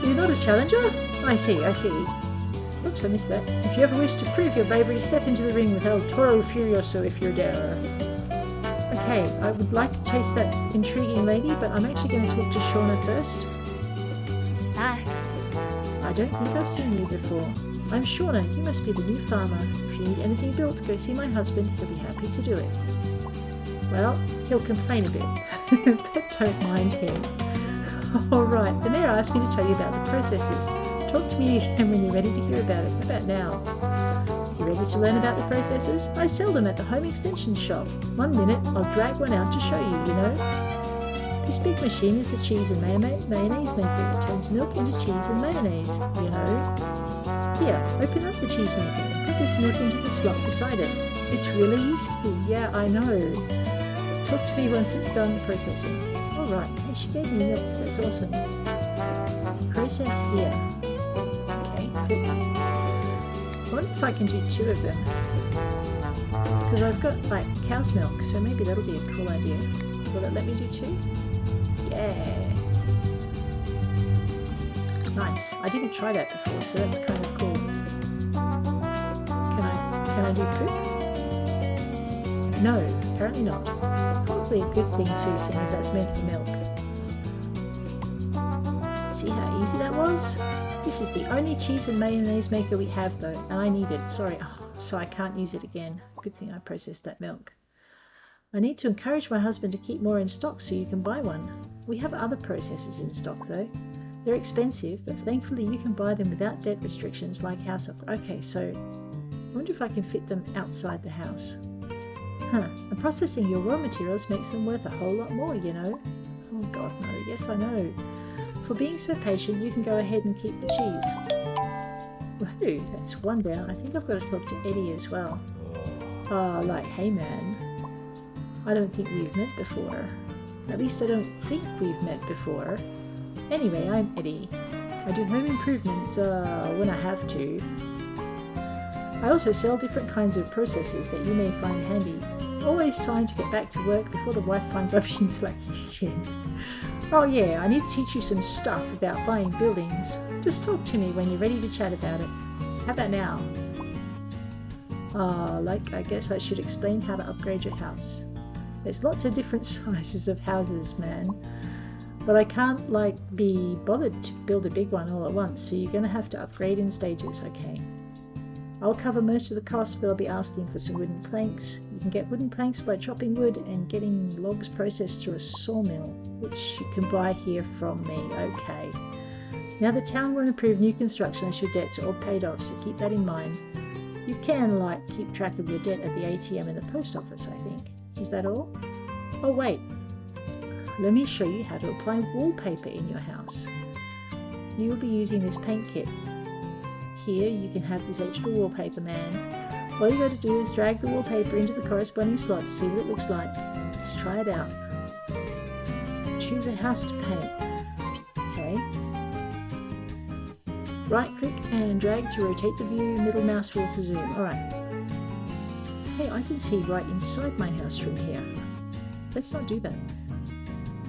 You're not a challenger? I see. Oops, I missed that. If you ever wish to prove your bravery, step into the ring with El Toro Furioso if you're darer. Okay, I would like to chase that intriguing lady, but I'm actually going to talk to Shauna first. Hi. I don't think I've seen you before. I'm Shauna. You must be the new farmer. If you need anything built, go see my husband. He'll be happy to do it. Well, he'll complain a bit, but don't mind him. Alright, the mayor asked me to tell you about the processes. Talk to me again when you're ready to hear about it. How about now? You ready to learn about the processes? I sell them at the home extension shop. 1 minute, I'll drag one out to show you, This big machine is the cheese and mayonnaise maker. It turns milk into cheese and mayonnaise, Here, open up the cheese maker and put this milk into the slot beside it. It's really easy. Yeah, I know. Talk to me once it's done processing. Alright, she gave me milk. That's awesome. Process here. Okay, click. I wonder if I can do 2 of them. Because I've got, like, cow's milk, so maybe that'll be a cool idea. Will it let me do 2? Yeah. Nice. I didn't try that before, so that's kind of cool. Can I do poop? No, apparently not. Probably a good thing too, seeing as that's meant for milk. See how easy that was? This is the only cheese and mayonnaise maker we have though, and I need it. Sorry, so I can't use it again. Good thing I processed that milk. I need to encourage my husband to keep more in stock so you can buy one. We have other processors in stock though. They're expensive, but thankfully you can buy them without debt restrictions like house upgrade. Okay, so I wonder if I can fit them outside the house. And processing your raw materials makes them worth a whole lot more, Oh god, no. Yes, I know. For being so patient, you can go ahead and keep the cheese. Woohoo, that's 1 down. I think I've got to talk to Eddie as well. Like, hey man. I don't think we've met before. At least I don't think we've met before. Anyway, I'm Eddie. I do home improvements when I have to. I also sell different kinds of processors that you may find handy. Always trying to get back to work before the wife finds I've been slacking again. Oh yeah, I need to teach you some stuff about buying buildings. Just talk to me when you're ready to chat about it. How about now? I guess I should explain how to upgrade your house. There's lots of different sizes of houses, man. But I can't, be bothered to build a big one all at once, so you're going to have to upgrade in stages, okay? I'll cover most of the cost, but I'll be asking for some wooden planks. You can get wooden planks by chopping wood and getting logs processed through a sawmill, which you can buy here from me, okay? Now the town will improve new construction as your debts are all paid off, so keep that in mind. You can, keep track of your debt at the ATM in the post office, I think. Is that all? Oh wait, let me show you how to apply wallpaper in your house. You will be using this paint kit. Here you can have this extra wallpaper, man. All you got to do is drag the wallpaper into the corresponding slot to see what it looks like. Let's try it out. Choose a house to paint. Okay. Right click and drag to rotate the view, middle mouse wheel to zoom. Alright. Hey, I can see right inside my house from here. Let's not do that.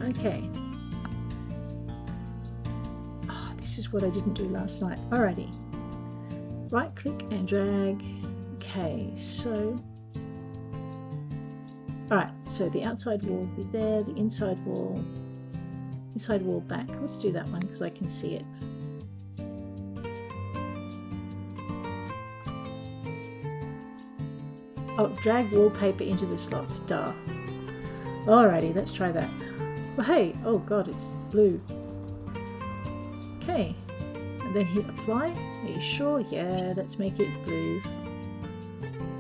Okay. This is what I didn't do last night. Alrighty. Right click and drag. Okay, so... Alright, so the outside wall will be there, the inside wall back. Let's do that one because I can see it. Oh, drag wallpaper into the slots, duh. Alrighty, let's try that. Well, hey, oh god, it's blue. Okay, and then hit apply. Are you sure? Yeah, let's make it blue.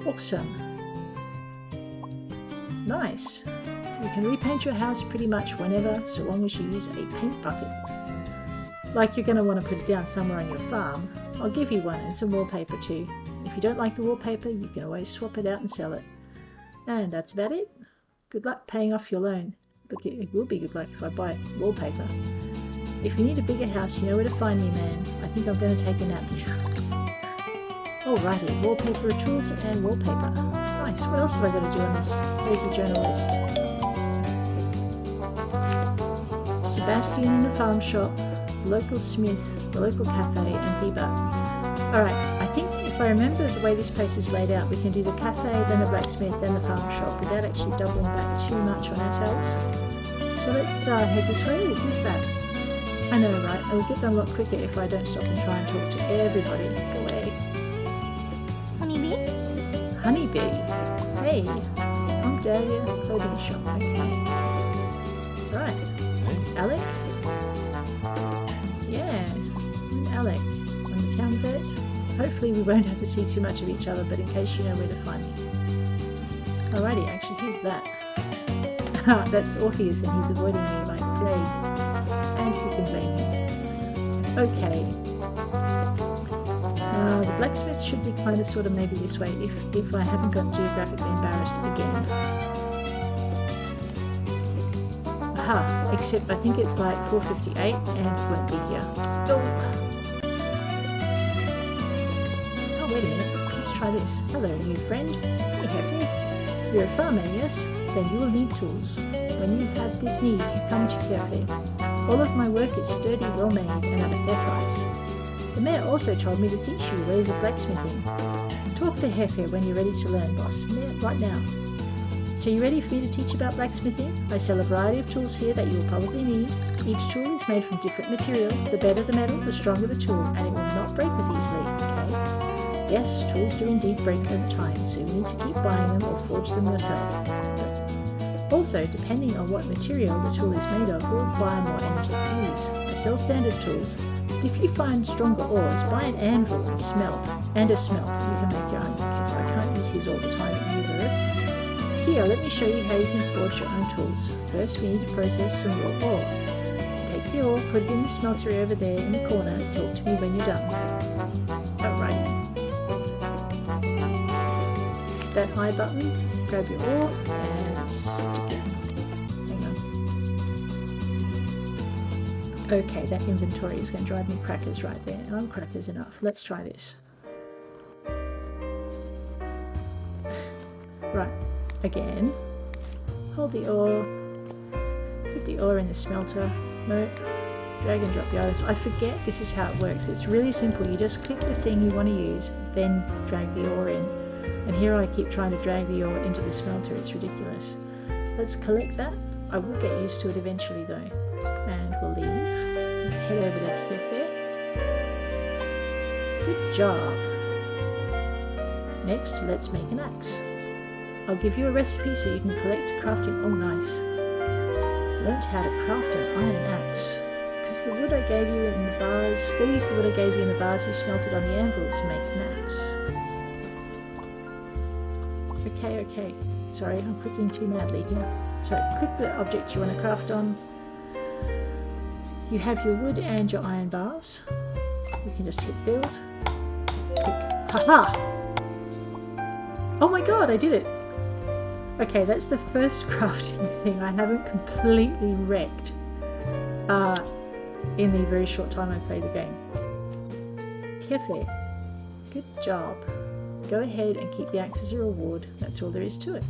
Awesome. Nice. You can repaint your house pretty much whenever, so long as you use a paint bucket. Like you're going to want to put it down somewhere on your farm. I'll give you one and some wallpaper too. If you don't like the wallpaper, you can always swap it out and sell it. And that's about it. Good luck paying off your loan. Look, it will be good luck if I buy wallpaper. If you need a bigger house, you know where to find me, man. I think I'm going to take a nap now. Alrighty, wallpaper tools and wallpaper. Nice. What else have I got to do on this crazy journal list? Sebastian in the farm shop, the local smith, the local cafe, and Viva. Alright, I think if I remember the way this place is laid out, we can do the cafe, then the blacksmith, then the farm shop without actually doubling back too much on ourselves. So let's head this way. Who's that? I know, right? I will get done a lot quicker if I don't stop and try and talk to everybody. Go away. Honeybee. Hey, I'm Dahlia, clothing shop. Okay. Right. Alec? Yeah, I'm Alec. I'm the town vet. Hopefully we won't have to see too much of each other, but in case you know where to find me. Alrighty, actually, here's that. That's Orpheus, and he's avoiding me like the plague. And who can blame him? Okay. The blacksmith should be kind of sort of maybe this way if I haven't got geographically embarrassed again. Aha, except I think it's like 4:58 and he won't be here. Oh, wait a minute. Let's try this. Hello, new friend. Hey, Hefe. You're a farmer, yes? Then you will need tools. When you have this need, you come to Hefe. All of my work is sturdy, well-made, and at a fair price. The mayor also told me to teach you ways of blacksmithing. Talk to Hefe when you're ready to learn, boss. Right now. So you ready for me to teach about blacksmithing? I sell a variety of tools here that you will probably need. Each tool is made from different materials. The better the metal, the stronger the tool, and it will not break as easily, okay? Yes, tools do indeed break over time, so you need to keep buying them or forge them yourself. Also, depending on what material the tool is made of, will require more energy to use. I sell standard tools, but if you find stronger ores, buy an anvil and smelt. And a smelt, you can make your own. Okay, so I can't use his all the time either. Here, let me show you how you can forge your own tools. First, we need to process some raw ore. Take the ore, put it in the smeltery over there in the corner. Talk to me when you're done. Alright. That I button, grab your ore and stick it. Hang on. Okay, that inventory is going to drive me crackers right there. And I'm crackers enough. Let's try this. Right, again. Hold the ore. Put the ore in the smelter. No. Drag and drop the items. I forget this is how it works. It's really simple. You just click the thing you want to use, then drag the ore in. And here I keep trying to drag the ore into the smelter. It's ridiculous. Let's collect that. I will get used to it eventually though. And we'll leave. Head over to Gretha. Good job. Next, let's make an axe. I'll give you a recipe so you can collect crafting. Oh, nice. Learned how to craft an iron axe. Because the wood I gave you in the bars, go use the wood I gave you in the bars you smelted on the anvil to make an axe. Okay. Sorry, I'm clicking too madly here. So, click the object you want to craft on. You have your wood and your iron bars. You can just hit build. Click. Haha! Oh my god, I did it! Okay, that's the first crafting thing I haven't completely wrecked in the very short time I played the game. Kefe, good job. Go ahead and keep the axe as a reward. That's all there is to it.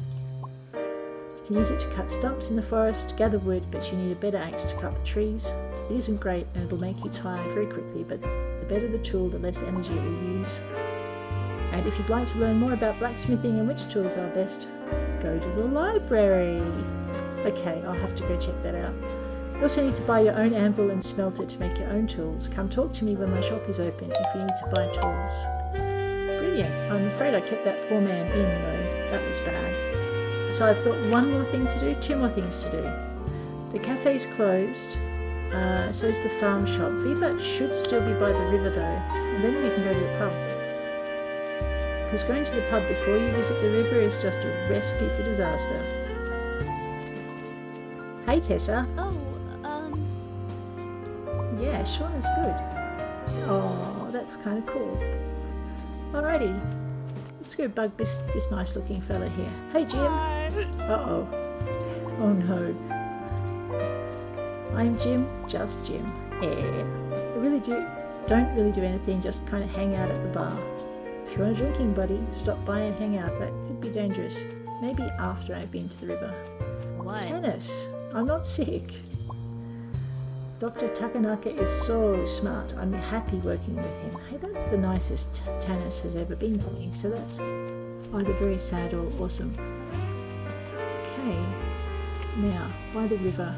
You can use it to cut stumps in the forest, gather wood, but you need a better axe to cut the trees. It isn't great and it'll make you tired very quickly, but the better the tool, the less energy it will use. And if you'd like to learn more about blacksmithing and which tools are best, go to the library. Okay, I'll have to go check that out. You also need to buy your own anvil and smelter to make your own tools. Come talk to me when my shop is open if you need to buy tools. Brilliant. I'm afraid I kept that poor man in though. That was bad. So I've got one more thing to do, two more things to do. The cafe's closed, so is the farm shop. Viva should still be by the river though, and then we can go to the pub. Because going to the pub before you visit the river is just a recipe for disaster. Hey Tessa. Oh, Yeah, Sean is good. Oh, that's kind of cool. Alrighty, let's go bug this nice looking fella here. Hey Jim. Uh-oh. Oh no. I'm Jim, just Jim. Yeah. I don't really do anything, just kind of hang out at the bar. If you want a drinking buddy, stop by and hang out. That could be dangerous. Maybe after I've been to the river. what? Tennis. I'm not sick. Dr. Takanaka is so smart. I'm happy working with him. Hey, that's the nicest Tanis has ever been for me, so that's either very sad or awesome. Okay, now, by the river.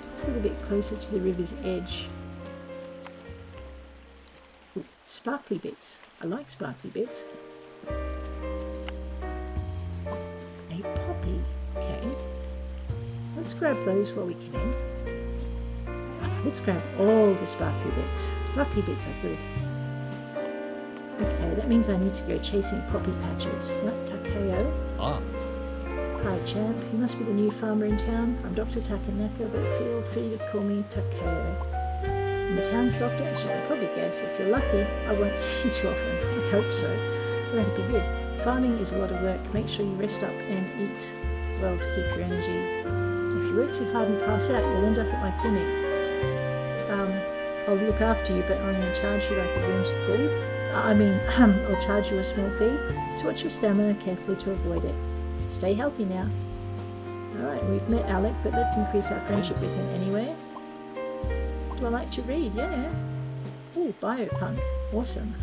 Let's get a bit closer to the river's edge. Ooh, sparkly bits. I like sparkly bits. let's grab those while we can. Let's grab all the sparkly bits. Sparkly bits are good. Okay, that means I need to go chasing poppy patches. Not Takeo. Ah. Hi, champ. You must be the new farmer in town. I'm Dr. Takanaka, but feel free to call me Takeo. I'm the town's doctor, as you can probably guess. If you're lucky, I won't see you too often. I hope so. Well, that'd be good. Farming is a lot of work. Make sure you rest up and eat well to keep your energy. If you work too hard and pass out, you'll end up at my clinic. I'll look after you, but I'm going to charge you like a wounded bull. I'll charge you a small fee, so watch your stamina carefully to avoid it. Stay healthy now. Alright, we've met Alec, but let's increase our friendship with him anyway. Do I like to read? Yeah. Ooh, biopunk. Awesome.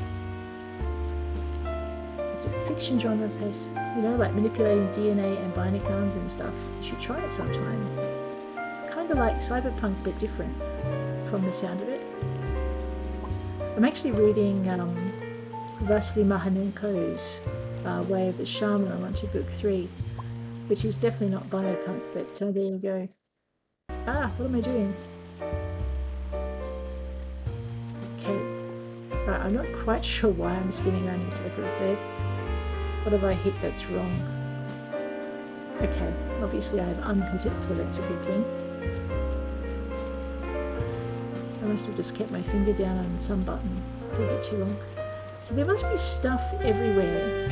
It's a fiction genre piece. You know, like manipulating DNA and bionicams and stuff. You should try it sometime. Kind of like cyberpunk, but different, from the sound of it. I'm actually reading Vasily Mahanenko's Way of the Shaman. I'm on to book 3, which is definitely not biopunk, but there you go. What am I doing? Okay. Right, I'm not quite sure why I'm spinning around in circles there. What have I hit that's wrong? Okay, obviously I've unhit it, so that's a good thing. I must have just kept my finger down on some button for a bit too long. So there must be stuff everywhere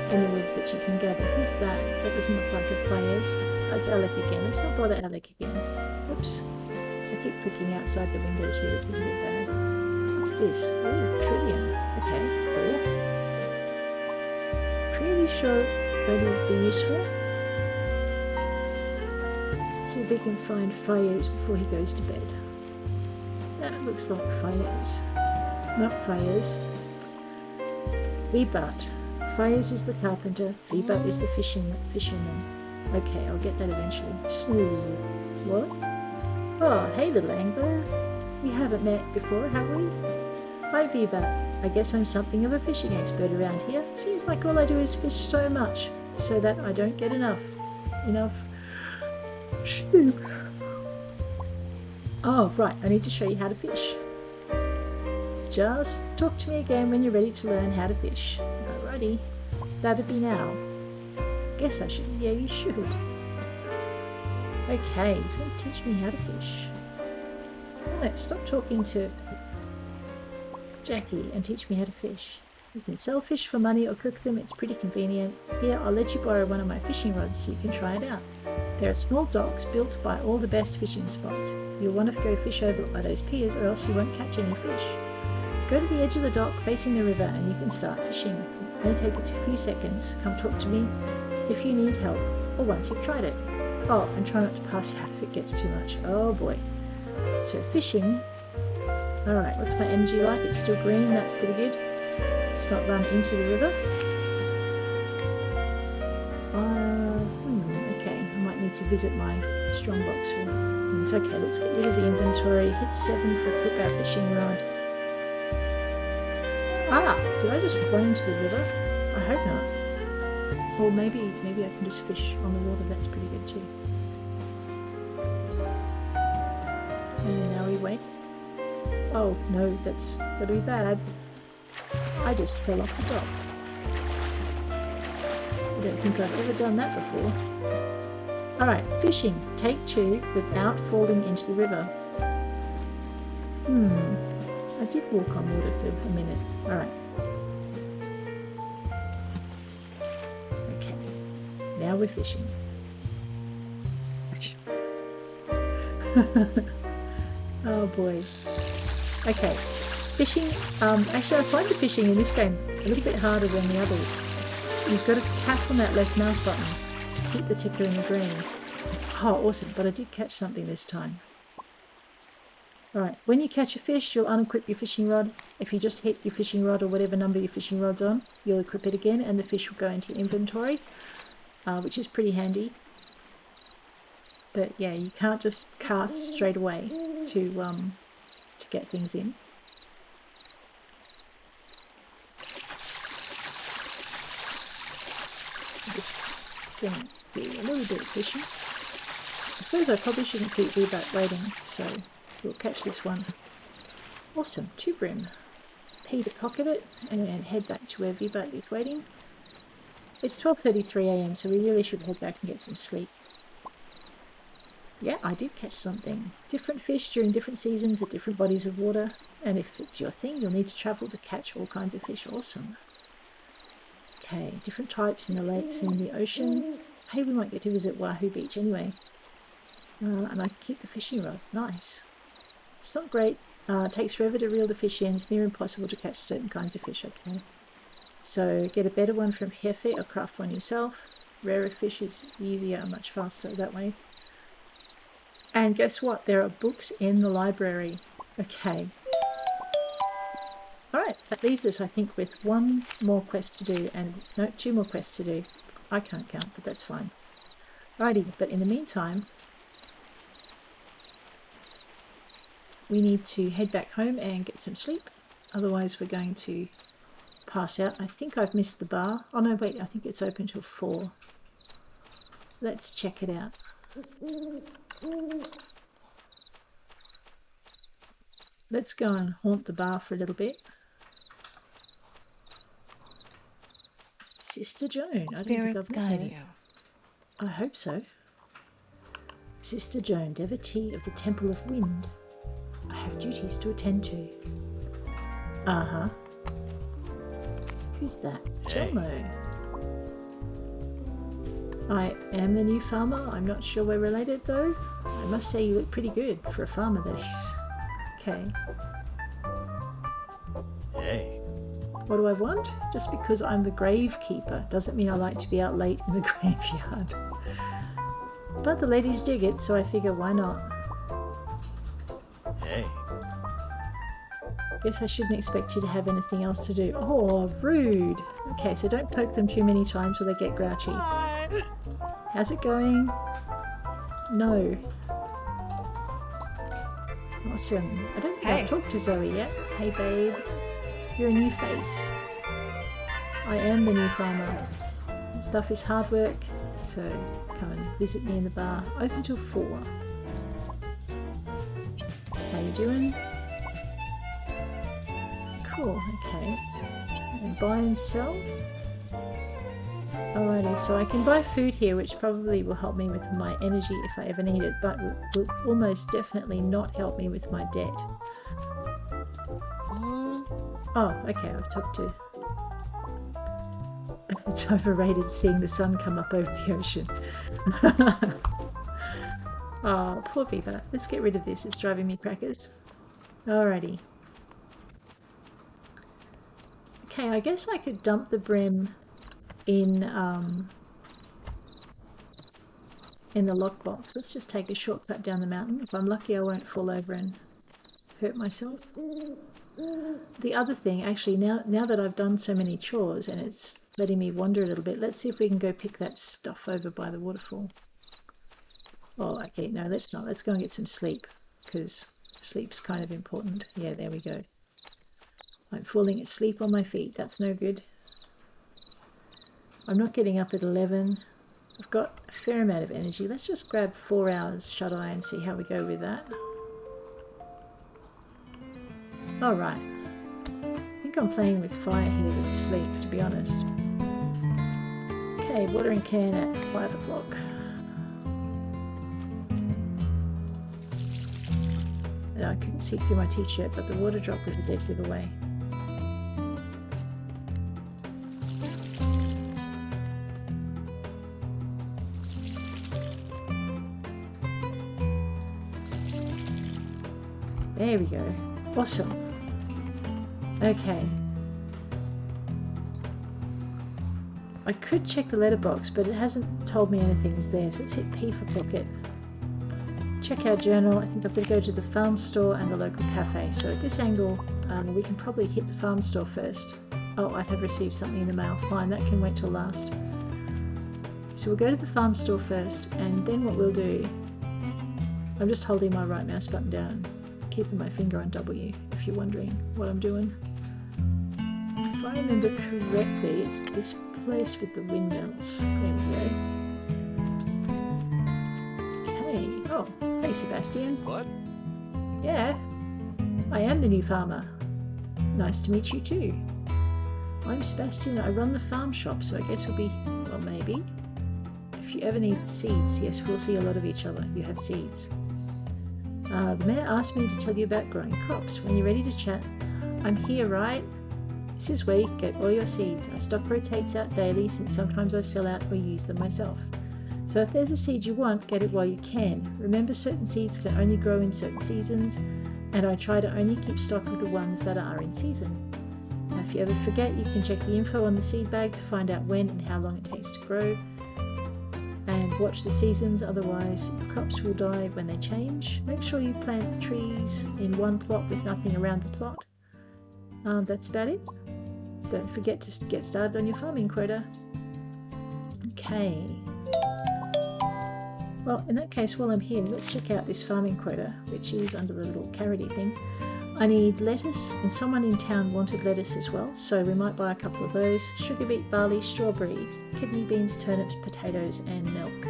in the woods that you can gather. Who's that? That doesn't look like a Fayez. Oh, it's Alec again. Let's not bother Alec again. Oops. I keep clicking outside the window too, which is a bit bad. What's this? Oh, trillium. Okay, cool. Pretty sure that'll be useful. Let's see if we can find Fayez before he goes to bed. That looks like Fayez. Not Fayez. Vibat. Fayez is the carpenter. Vibat is the fisherman. Okay, I'll get that eventually. Snooze. What? Oh, hey little angler. We haven't met before, have we? Hi Vibat. I guess I'm something of a fishing expert around here. Seems like all I do is fish so much, so that I don't get enough. Oh, right, I need to show you how to fish. Just talk to me again when you're ready to learn how to fish. Alrighty, that'd be now. Guess I should. Yeah, you should. Okay, he's going to teach me how to fish. No, stop talking to Jackie and teach me how to fish. You can sell fish for money or cook them. It's pretty convenient. Here, I'll let you borrow one of my fishing rods so you can try it out. There are small docks built by all the best fishing spots. You'll want to go fish over by those piers or else you won't catch any fish. Go to the edge of the dock facing the river and you can start fishing. It may take a few seconds. Come talk to me if you need help or once you've tried it. Oh, and try not to pass out if it gets too much. Oh boy. So fishing. Alright, what's my energy like? It's still green, that's pretty good. Let's not run into the river. Okay, I might need to visit my strongbox for things. Okay, let's get rid of the inventory. Hit 7 for a quick fishing rod. Did I just run into the river? I hope not. Or maybe I can just fish on the water. That's pretty good too. And now we wait. Oh no, that's gonna be bad. I just fell off the dock. I don't think I've ever done that before. Alright, fishing. Take 2 without falling into the river. I did walk on water for a minute. Alright. Okay. Now we're fishing. Oh boy. Okay. Fishing, actually I find the fishing in this game a little bit harder than the others. You've got to tap on that left mouse button to keep the ticker in the green. Oh, awesome, but I did catch something this time. Alright, when you catch a fish, you'll unequip your fishing rod. If you just hit your fishing rod or whatever number your fishing rod's on, you'll equip it again and the fish will go into your inventory, which is pretty handy. But yeah, you can't just cast straight away to get things in. I'm just going to do a little bit of fishing. I suppose I probably shouldn't keep Weebuck waiting, so we'll catch this one. Awesome, 2 brim. P to pocket it and head back to where Weebuck is waiting. It's 12:33 AM, so we really should head back and get some sleep. Yeah, I did catch something. Different fish during different seasons at different bodies of water. And if it's your thing, you'll need to travel to catch all kinds of fish. Awesome. Okay, different types in the lakes and in the ocean. Hey, we might get to visit Wahoo Beach anyway. And I can keep the fishing rod. Nice. It's not great. It takes forever to reel the fish in. It's near impossible to catch certain kinds of fish. Okay. So get a better one from Jefe or craft one yourself. Rarer fish is easier and much faster that way. And guess what? There are books in the library. Okay. Alright, that leaves us, I think, with 1 more quest to do. And no, 2 more quests to do. I can't count, but that's fine. Alrighty, but in the meantime, we need to head back home and get some sleep. Otherwise, we're going to pass out. I think I've missed the bar. Oh no, wait, I think it's open till 4. Let's check it out. Let's go and haunt the bar for a little bit. Sister Joan. I don't think I've met her. I hope so. Sister Joan, devotee of the Temple of Wind. I have duties to attend to. Uh-huh. Who's that? Hey. Jomo. I am the new farmer. I'm not sure we're related though. I must say you look pretty good for a farmer, that is. Okay. Hey. What do I want? Just because I'm the gravekeeper doesn't mean I like to be out late in the graveyard. But the ladies dig it, so I figure why not? Hey. Guess I shouldn't expect you to have anything else to do. Oh, rude. Okay, so don't poke them too many times or they get grouchy. How's it going? No. Awesome. I don't think I've talked to Zoe yet. Hey babe, you're a new face. I am the new farmer. Stuff is hard work, so come and visit me in the bar. Open till 4. How you doing? Cool, okay. And buy and sell. Alrighty, so I can buy food here, which probably will help me with my energy if I ever need it, but will almost definitely not help me with my debt. Oh, okay, I've talked to... It's overrated seeing the sun come up over the ocean. Oh, poor Viva. Let's get rid of this, it's driving me crackers. Alrighty. Okay, I guess I could dump the brim in the lockbox. Let's just take a shortcut down the mountain. If I'm lucky, I won't fall over and hurt myself. The other thing, actually, now that I've done so many chores and it's letting me wander a little bit, let's see if we can go pick that stuff over by the waterfall. Oh, okay, no, let's not. Let's go and get some sleep, because sleep's kind of important. Yeah, there we go. I'm falling asleep on my feet. That's no good. I'm not getting up at 11. I've got a fair amount of energy. Let's just grab 4 hours shut-eye and see how we go with that. Alright. I think I'm playing with fire here with sleep, to be honest. Okay, watering can at 5 o'clock. I couldn't see through my t-shirt, but the water drop was a dead giveaway. There we go. Awesome. Okay. I could check the letterbox, but it hasn't told me anything's there, so let's hit P for pocket. Check our journal. I think I've got to go to the farm store and the local cafe. So at this angle, we can probably hit the farm store first. Oh, I have received something in the mail. Fine, that can wait till last. So we'll go to the farm store first, and then what we'll do... I'm just holding my right mouse button down, keeping my finger on W, if you're wondering what I'm doing. If I remember correctly, it's this place with the windmills. There we go. Okay. Hey, Sebastian. What? Yeah, I am the new farmer. Nice to meet you too. I'm Sebastian. I run the farm shop, so I guess we'll be, well, maybe. If you ever need seeds, yes, we'll see a lot of each other if you have seeds. The mayor asked me to tell you about growing crops. When you're ready to chat, I'm here, right? This is where you get all your seeds. Our stock rotates out daily since sometimes I sell out or use them myself. So if there's a seed you want, get it while you can. Remember, certain seeds can only grow in certain seasons, and I try to only keep stock of the ones that are in season. Now, if you ever forget, you can check the info on the seed bag to find out when and how long it takes to grow. And watch the seasons, otherwise crops will die when they change. Make sure you plant trees in one plot with nothing around the plot. That's about it. Don't forget to get started on your farming quota. Okay. Well, in that case, while I'm here, let's check out this farming quota, which is under the little carroty thing. I need lettuce, and someone in town wanted lettuce as well, so we might buy a couple of those. Sugar beet, barley, strawberry, kidney beans, turnips, potatoes, and milk.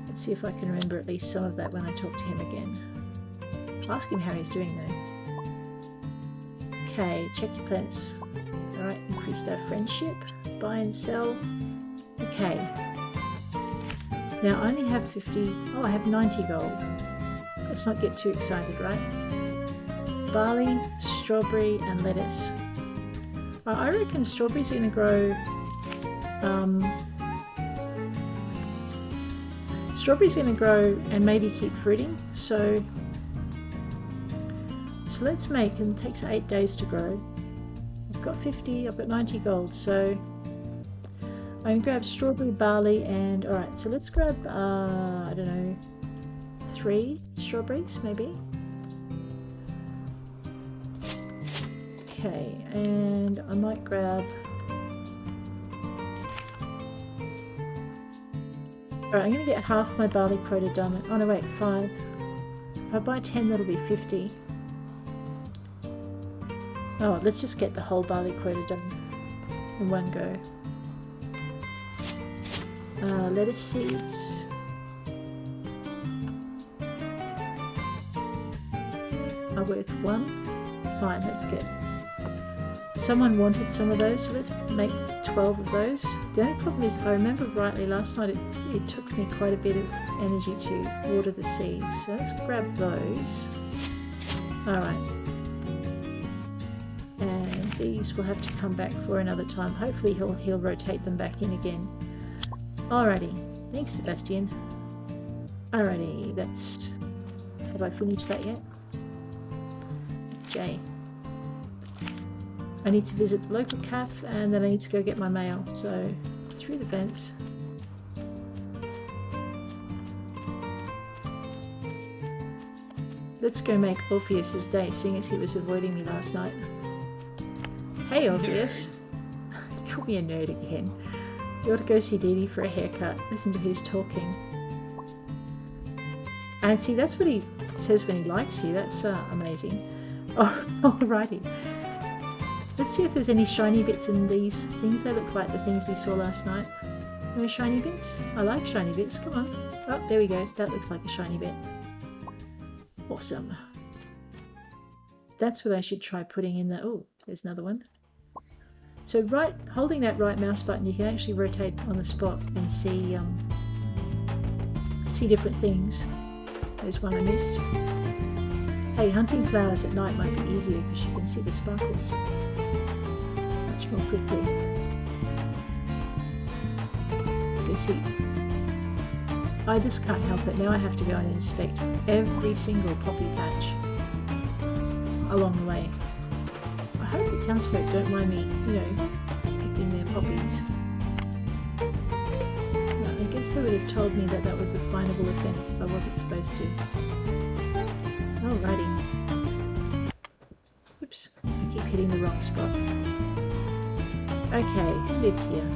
Let's see if I can remember at least some of that when I talk to him again. I'll ask him how he's doing though. Okay, check your plants. Alright, increased our friendship. Buy and sell. Okay. Now I only have 50... Oh, I have 90 gold. Let's not get too excited, right? Barley, strawberry, and lettuce. I reckon strawberries are going to grow. Strawberries are going to grow and maybe keep fruiting. So let's make, and it takes 8 days to grow. I've got 50. I've got 90 gold. So I'm going to grab strawberry, barley, and all right. So let's grab I don't know, 3 strawberries maybe. Okay, and I might grab... Alright, I'm going to get half my barley quota done. Oh no, wait, 5. If I buy 10, that'll be 50. Oh, let's just get the whole barley quota done in one go. Lettuce seeds. Are worth 1. Fine, let's get... Someone wanted some of those, so let's make 12 of those. The only problem is, if I remember rightly, last night it took me quite a bit of energy to water the seeds. So let's grab those. Alright. And these will have to come back for another time. Hopefully he'll rotate them back in again. Alrighty. Thanks, Sebastian. Alrighty, that's... Have I finished that yet? J. I need to visit the local cafe, and then I need to go get my mail, so through the fence. Let's go make Orpheus's day, seeing as he was avoiding me last night. Hey Orpheus! Call me a nerd again. You ought to go see Dee Dee for a haircut. Listen to who's talking. And see, that's what he says when he likes you. That's amazing. Oh, alrighty. Let's see if there's any shiny bits in these things. They look like the things we saw last night. No shiny bits? I like shiny bits. Come on. Oh, there we go. That looks like a shiny bit. Awesome. That's what I should try putting in the... Oh, there's another one. So holding that right mouse button, you can actually rotate on the spot and see different things. There's one I missed. Hey, hunting flowers at night might be easier because you can see the sparkles much more quickly. Let's go see. I just can't help it. Now I have to go and inspect every single poppy patch along the way. I hope the townsfolk don't mind me, you know, picking their poppies. Well, I guess they would have told me that that was a finable offence if I wasn't supposed to. Alrighty. Oops, I keep hitting the wrong spot. Okay, who lives here?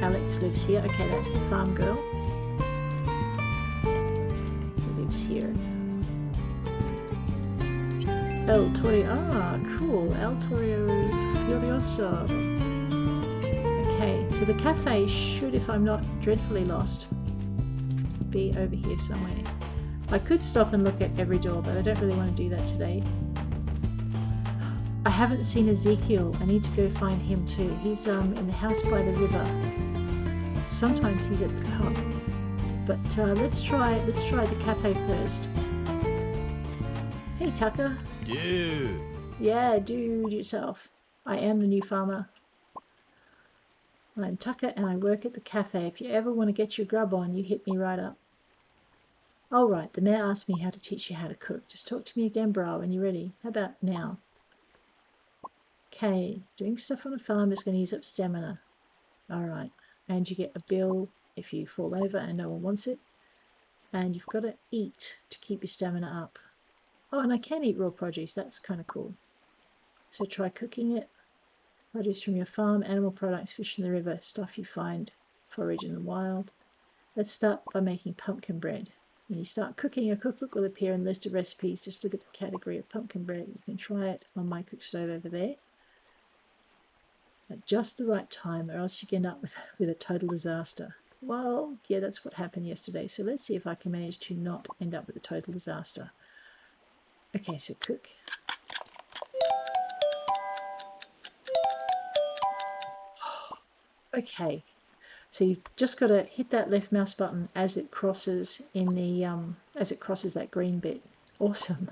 Alex lives here. Okay, that's the farm girl. Who lives here? El Torio. Ah, cool. El Torio Furioso. Okay, so the cafe should, if I'm not dreadfully lost, be over here somewhere. I could stop and look at every door, but I don't really want to do that today. I haven't seen Ezekiel. I need to go find him too. He's in the house by the river. Sometimes he's at the pub. But let's try the cafe first. Hey Tucker. Dude. Yeah, dude yourself. I am the new farmer. I'm Tucker and I work at the cafe. If you ever want to get your grub on, you hit me right up. All right, the mayor asked me how to teach you how to cook. Just talk to me again, bro, when you're ready. How about now? Okay, doing stuff on a farm is going to use up stamina. All right, and you get a bill if you fall over and no one wants it. And you've got to eat to keep your stamina up. Oh, and I can eat raw produce. That's kind of cool. So try cooking it. Produce from your farm, animal products, fish in the river, stuff you find, forage in the wild. Let's start by making pumpkin bread. When you start cooking, a cookbook will appear in a list of recipes. Just look at the category of pumpkin bread. You can try it on my cook stove over there at just the right time, or else you can end up with a total disaster. Well, yeah, that's what happened yesterday. So let's see if I can manage to not end up with a total disaster. Okay, so cook. Okay, so you've just got to hit that left mouse button as it crosses in the that green bit. Awesome.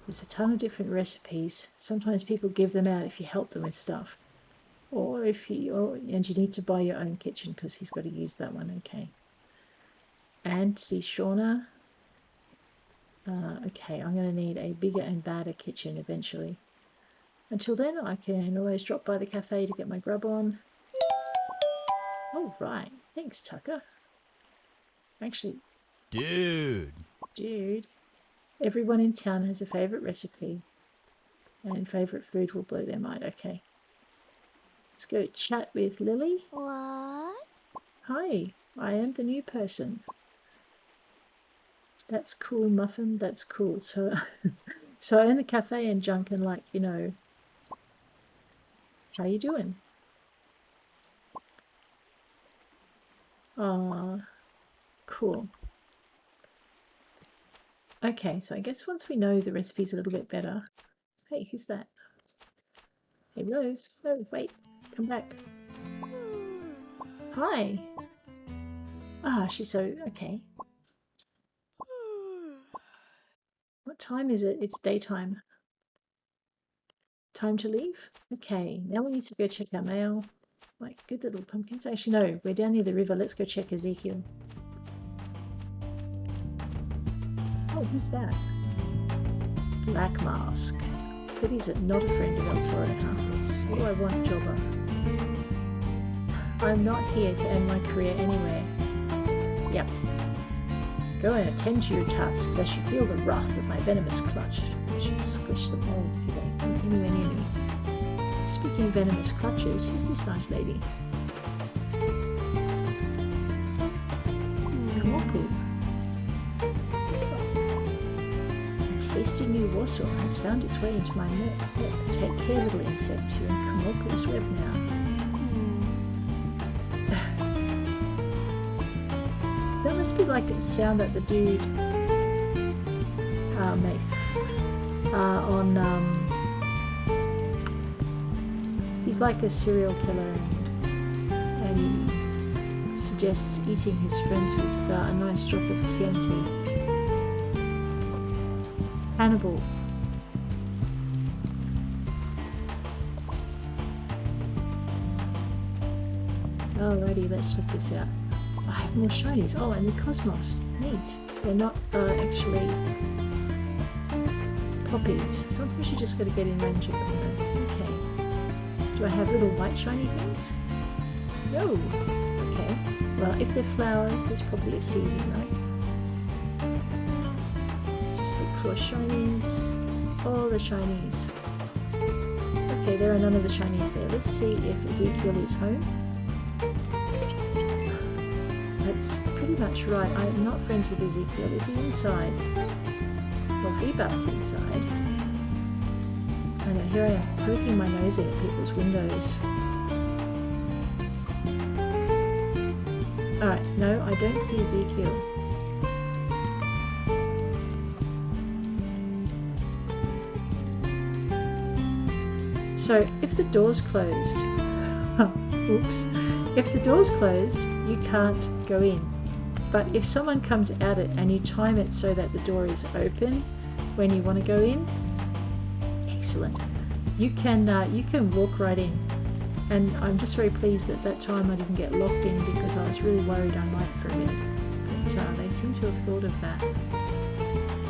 There's a ton of different recipes. Sometimes people give them out if you help them with stuff, and you need to buy your own kitchen because he's got to use that one. Okay. And see Shauna. Okay, I'm going to need a bigger and badder kitchen eventually. Until then, I can always drop by the cafe to get my grub on. All right, thanks, Tucker. Actually, Dude. Everyone in town has a favourite recipe, and favourite food will blow their mind. Okay, let's go chat with Lily. What? Hi, I am the new person. That's cool, Muffin. That's cool. So I own the cafe and junk, and how you doing? Cool. Okay, so I guess once we know the recipes a little bit better. Hey, who's that? Hey, Rose. No, wait. Come back. Hi. She's so... Okay. What time is it? It's daytime. Time to leave? Okay, now we need to go check our mail. Like, good little pumpkins. Actually, no, we're down near the river. Let's go check Ezekiel. Oh, who's that? Black Mask. But is it not a friend of El Toro, huh? What do I want, Jobber? I'm not here to end my career anywhere. Yep. Go and attend to your tasks, lest you feel the wrath of my venomous clutch. I should squish them all if you don't think anywhere near me. Speaking of venomous clutches, who's this nice lady? Kamoku. What's that? A tasty new Warsaw has found its way into my net. Take care, little insect. You're in Kamoku's web now. That must be like the sound that the dude makes he's like a serial killer and he suggests eating his friends with a nice drop of Chianti. Hannibal. Alrighty, let's check this out. I have more shinies. Oh, and the Cosmos. Neat. They're not actually poppies. Sometimes you just got to get in range of them. Okay. Do I have little white shiny things? No. Okay. Well, if they're flowers, there's probably a season, right? Let's just look for shinies. All the shinies. Okay, there are none of the shinies there. Let's see if Ezekiel is home. That's pretty much right. I'm not friends with Ezekiel. Is he inside? Well, Feebut's inside. I know, here I am poking my nose in at people's windows. Alright, no, I don't see Ezekiel. So, if the door's closed, oops, if the door's closed, you can't go in. But if someone comes at it and you time it so that the door is open when you want to go in, excellent. You can walk right in. And I'm just very pleased that that time I didn't get locked in because I was really worried I might for a minute. But they seem to have thought of that.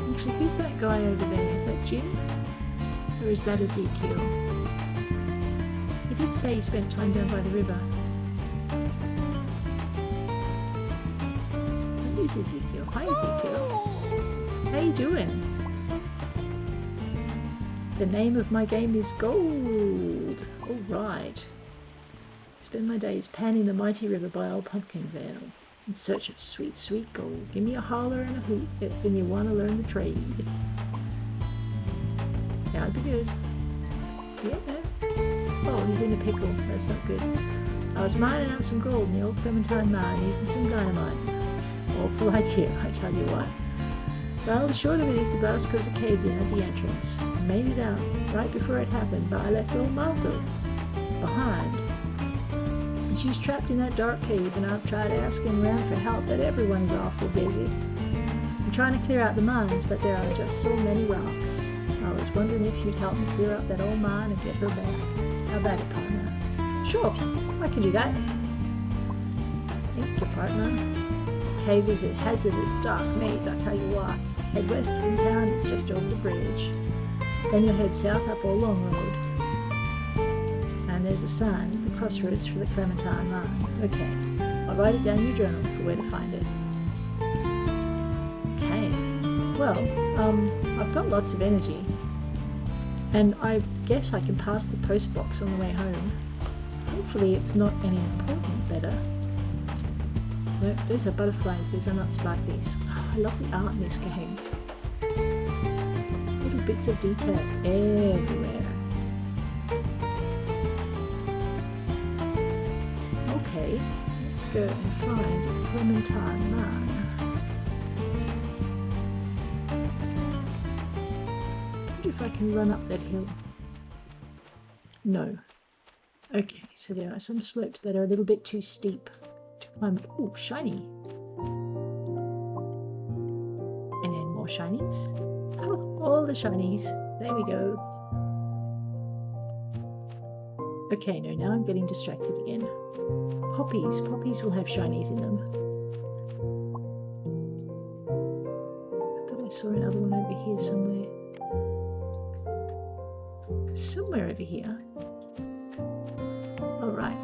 Actually, who's that guy over there? Is that Jim? Or is that Ezekiel? He did say he spent time down by the river. That is Ezekiel. Hi, Ezekiel. How you doing? The name of my game is Gold. All right. Spend my days panning the mighty river by old Pumpkinvale in search of sweet, sweet gold. Give me a holler and a hoot if you want to learn the trade. That'd be good. Yeah. Oh, he's in a pickle. That's not good. I was mining out some gold in the old Clementine mine using some dynamite. Awful idea, I tell you what. Well, the short of it is the blast cause it caved in at the entrance. I made it out right before it happened, but I left old Martha behind. And she's trapped in that dark cave, and I've tried asking around for help, but everyone is awful busy. I'm trying to clear out the mines, but there are just so many rocks. I was wondering if you'd help me clear up that old mine and get her back. How about it, partner? Sure, I can do that. Thank you, partner. Cave is a hazardous, dark maze, I tell you what. Head west from town, it's just over the bridge. Then you'll head south up Old Long Road. And there's a sign at the crossroads for the Clementine mine. Okay, I'll write it down in your journal for where to find it. Okay, well, I've got lots of energy. And I guess I can pass the post box on the way home. Hopefully it's not any important letter. No, those are butterflies, these are not sparklies. Oh, I love the art in this game. Little bits of detail everywhere. Okay, let's go and find Clementine Mine. I wonder if I can run up that hill. No. Okay, so there are some slopes that are a little bit too steep. Oh, shiny. And then more shinies. Oh, all the shinies. There we go. Okay, no, now I'm getting distracted again. Poppies. Poppies will have shinies in them. I thought I saw another one over here somewhere. Somewhere over here. Alright.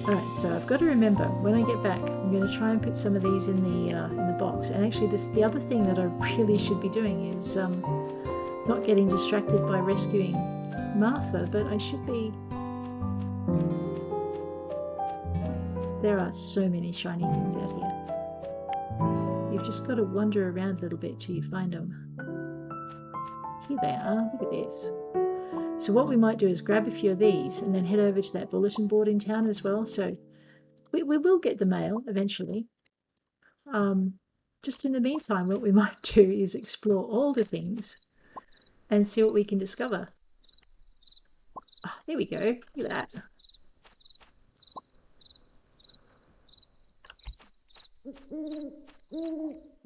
Alright, so I've got to remember, when I get back, I'm going to try and put some of these in the box. And actually, the other thing that I really should be doing is not getting distracted by rescuing Martha, but I should be... There are so many shiny things out here. You've just got to wander around a little bit till you find them. Here they are, look at this. So what we might do is grab a few of these and then head over to that bulletin board in town as well. So we will get the mail eventually. Just in the meantime, what we might do is explore all the things and see what we can discover. Oh, there we go. Look at that.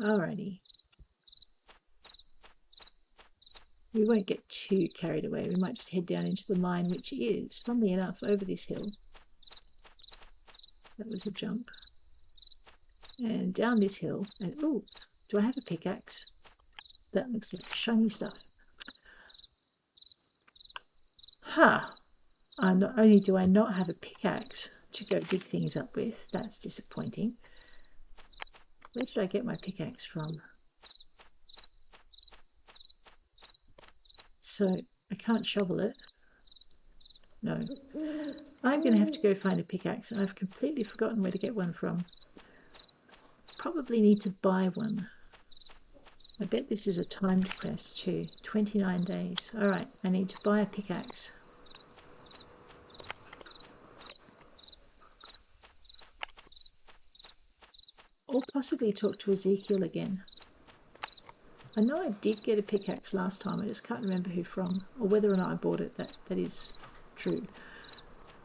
Alrighty. We won't get too carried away. We might just head down into the mine, which is, funnily enough, over this hill. That was a jump. And down this hill. And oh, do I have a pickaxe? That looks like shiny stuff. Ha! Not only do I not have a pickaxe to go dig things up with, that's disappointing. Where did I get my pickaxe from? So I can't shovel it. No. I'm going to have to go find a pickaxe, and I've completely forgotten where to get one from. Probably need to buy one. I bet this is a timed quest too. 29 days. Alright, I need to buy a pickaxe. Or possibly talk to Ezekiel again. I know I did get a pickaxe last time, I just can't remember who from, or whether or not I bought it. That is true.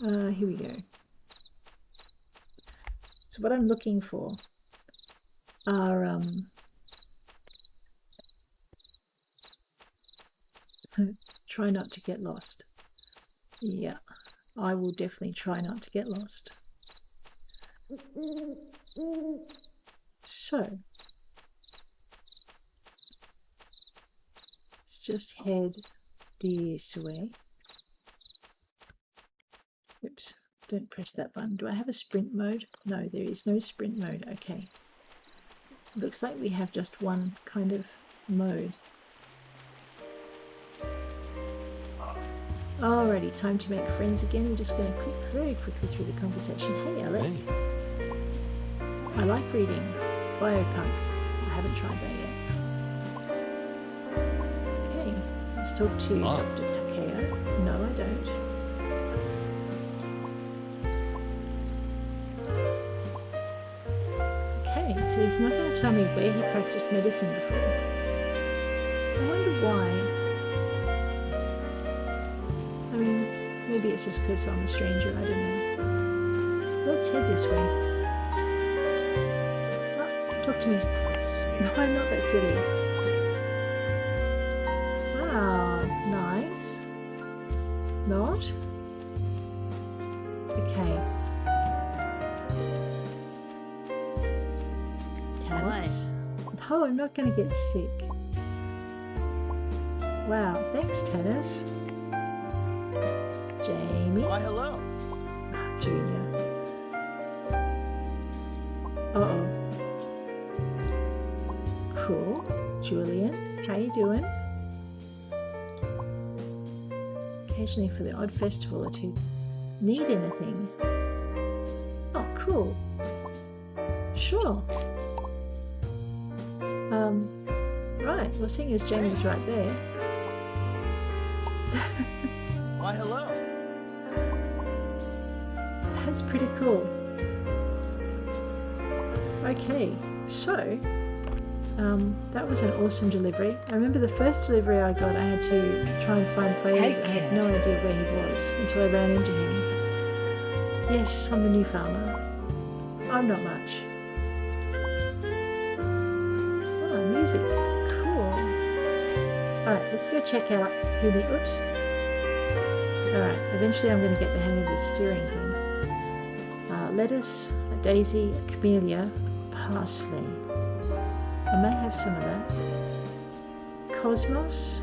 Here we go. So what I'm looking for are try not to get lost. Yeah, I will definitely try not to get lost. So let's just head this way. Oops, don't press that button. Do I have a sprint mode? No, there is no sprint mode. Okay. Looks like we have just one kind of mode. Alrighty, time to make friends again. We're just going to click very quickly through the conversation. Hey, Alec. Hey. I like reading. Biopunk. I haven't tried that yet. Okay, let's talk to Dr. Takeo. No, I don't. Okay, so he's not going to tell me where he practiced medicine before. I wonder why. I mean, maybe it's just because I'm a stranger, I don't know. Let's head this way. Oh, talk to me. No, I'm not that silly. Wow, nice. Not? Okay. Tannis? No, I'm not going to get sick. Wow, thanks, Tannis. Jamie. Why, hello. Junior. Uh-oh. Cool. Julian, how you doing? Occasionally for the odd festival or two. Need anything? Oh, cool. Sure. Right. Well, seeing as Jamie's right there. Why, hello. That's pretty cool. Okay, so that was an awesome delivery. I remember the first delivery I got, I had to try and find Fayez. Hey, I had kid. no idea where he was until I ran into him. Yes, I'm the new farmer. I'm not much. Oh, music. Cool. Alright, let's go check out who the... Oops. Alright, eventually I'm going to get the hang of this steering thing. Lettuce, a daisy, a camellia, parsley. I may have some of that. Cosmos.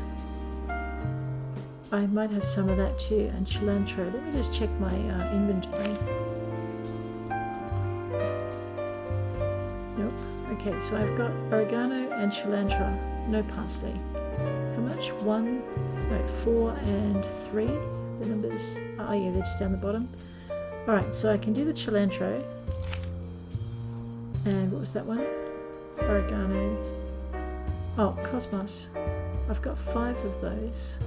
I might have some of that too. And cilantro. Let me just check my inventory. Nope. Okay, so I've got oregano and cilantro. No parsley. How much? 4 and 3. The numbers. Oh yeah, they're just down the bottom. Alright, so I can do the cilantro. And what was that one? Oregano. Oh, cosmos. I've got 5 of those.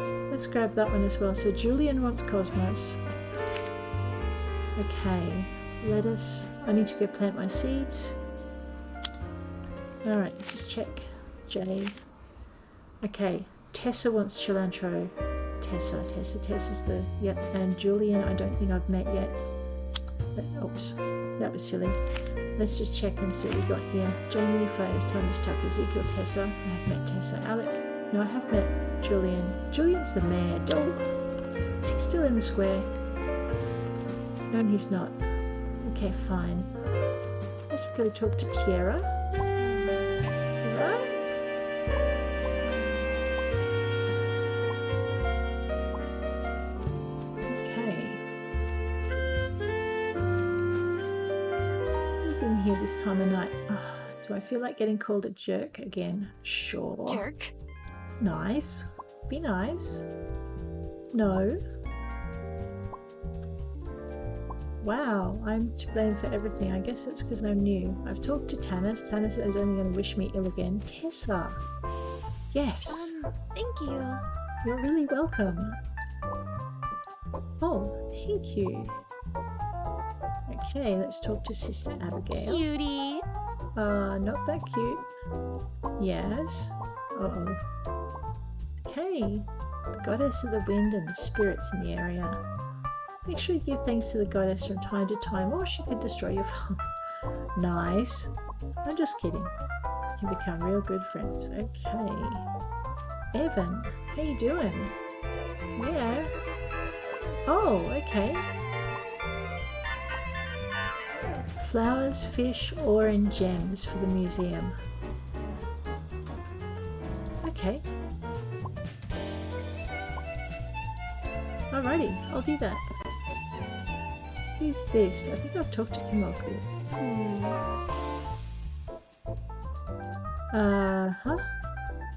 Let's grab that one as well. So Julian wants cosmos. Okay. Lettuce. I need to go plant my seeds. Alright, let's just check. J. Okay. Tessa wants cilantro. Tessa's the... Yep, and Julian I don't think I've met yet. But, oops, that was silly. Let's just check and see what we got here. Jamie, Fayez, Thomas, Tucker, Ezekiel, Tessa. I have met Tessa. Alec. No, I have met Julian. Julian's the mayor. Oh, is he still in the square? No, he's not. Okay, fine. Let's go talk to Tierra. Right? In here this time of night. Do I feel like getting called a jerk again? Sure. Jerk. Nice. Be nice. No. Wow, I'm to blame for everything. I guess that's because I'm new. I've talked to Tannis. Tannis is only going to wish me ill again. Tessa. Yes. Thank you. You're really welcome. Oh, thank you. Okay, let's talk to Sister Abigail. Cutie. Not that cute. Yes. Uh-oh. Okay. The goddess of the wind and the spirits in the area. Make sure you give thanks to the goddess from time to time, or she could destroy your farm. Nice. I'm just kidding. You can become real good friends. Okay. Evan, how you doing? Yeah. Oh, okay. Flowers, fish, ore and gems for the museum. Okay. Alrighty, I'll do that. Who's this? I think I've talked to Kimoku. Huh?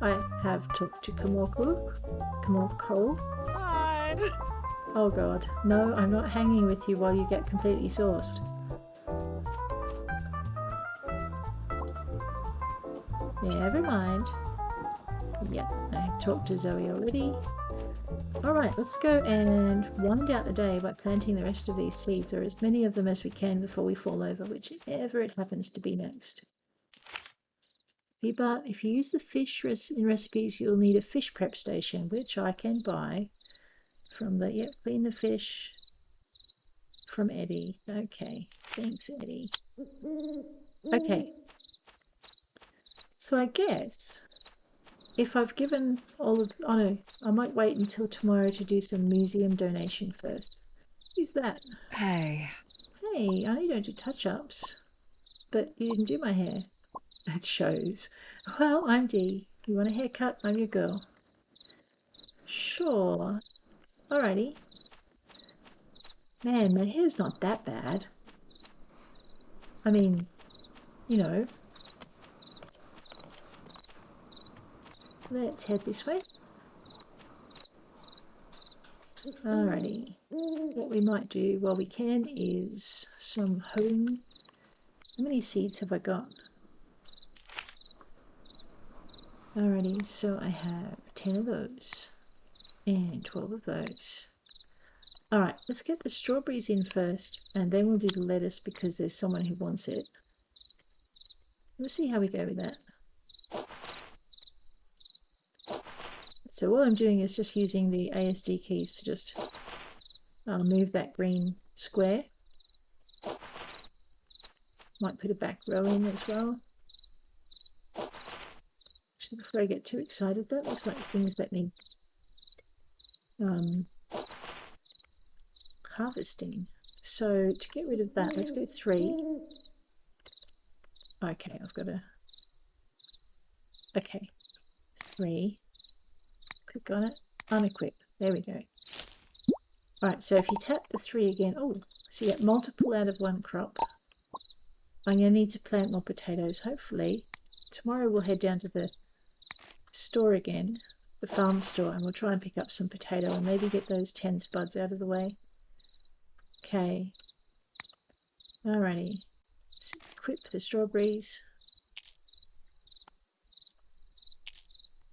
I have talked to Kimoku. Hi. Oh god. No, I'm not hanging with you while you get completely sauced. Never mind. Yep, I have talked to Zoe already. Alright, let's go and wind out the day by planting the rest of these seeds, or as many of them as we can before we fall over, whichever it happens to be next. But if you use the fish in recipes, you'll need a fish prep station, which I can buy from the, clean the fish from Eddie. Okay, thanks Eddie. Okay, so I guess if I've given all of, oh no, I might wait until tomorrow to do some museum donation first. Who's that? Hey. Hey, I know you don't do touch-ups, but you didn't do my hair. That shows. Well, I'm Dee. You want a haircut? I'm your girl. Sure. Alrighty. Man, my hair's not that bad. I mean, you know. Let's head this way. Alrighty. What we might do while we can is some home. How many seeds have I got? Alrighty, so I have 10 of those and 12 of those. Alright, let's get the strawberries in first, and then we'll do the lettuce because there's someone who wants it. We'll see how we go with that. So all I'm doing is just using the ASD keys to just move that green square. Might put a back row in as well. Actually, before I get too excited, that looks like things that need harvesting. So to get rid of that, let's go 3. Okay, I've got to... Okay, 3. Click on it, unequip. There we go. Alright, so if you tap the 3 again, oh, so you get multiple out of one crop. I'm going to need to plant more potatoes, hopefully. Tomorrow we'll head down to the store again, the farm store, and we'll try and pick up some potato and maybe get those 10 spuds out of the way. Okay. Alrighty. Let's equip the strawberries.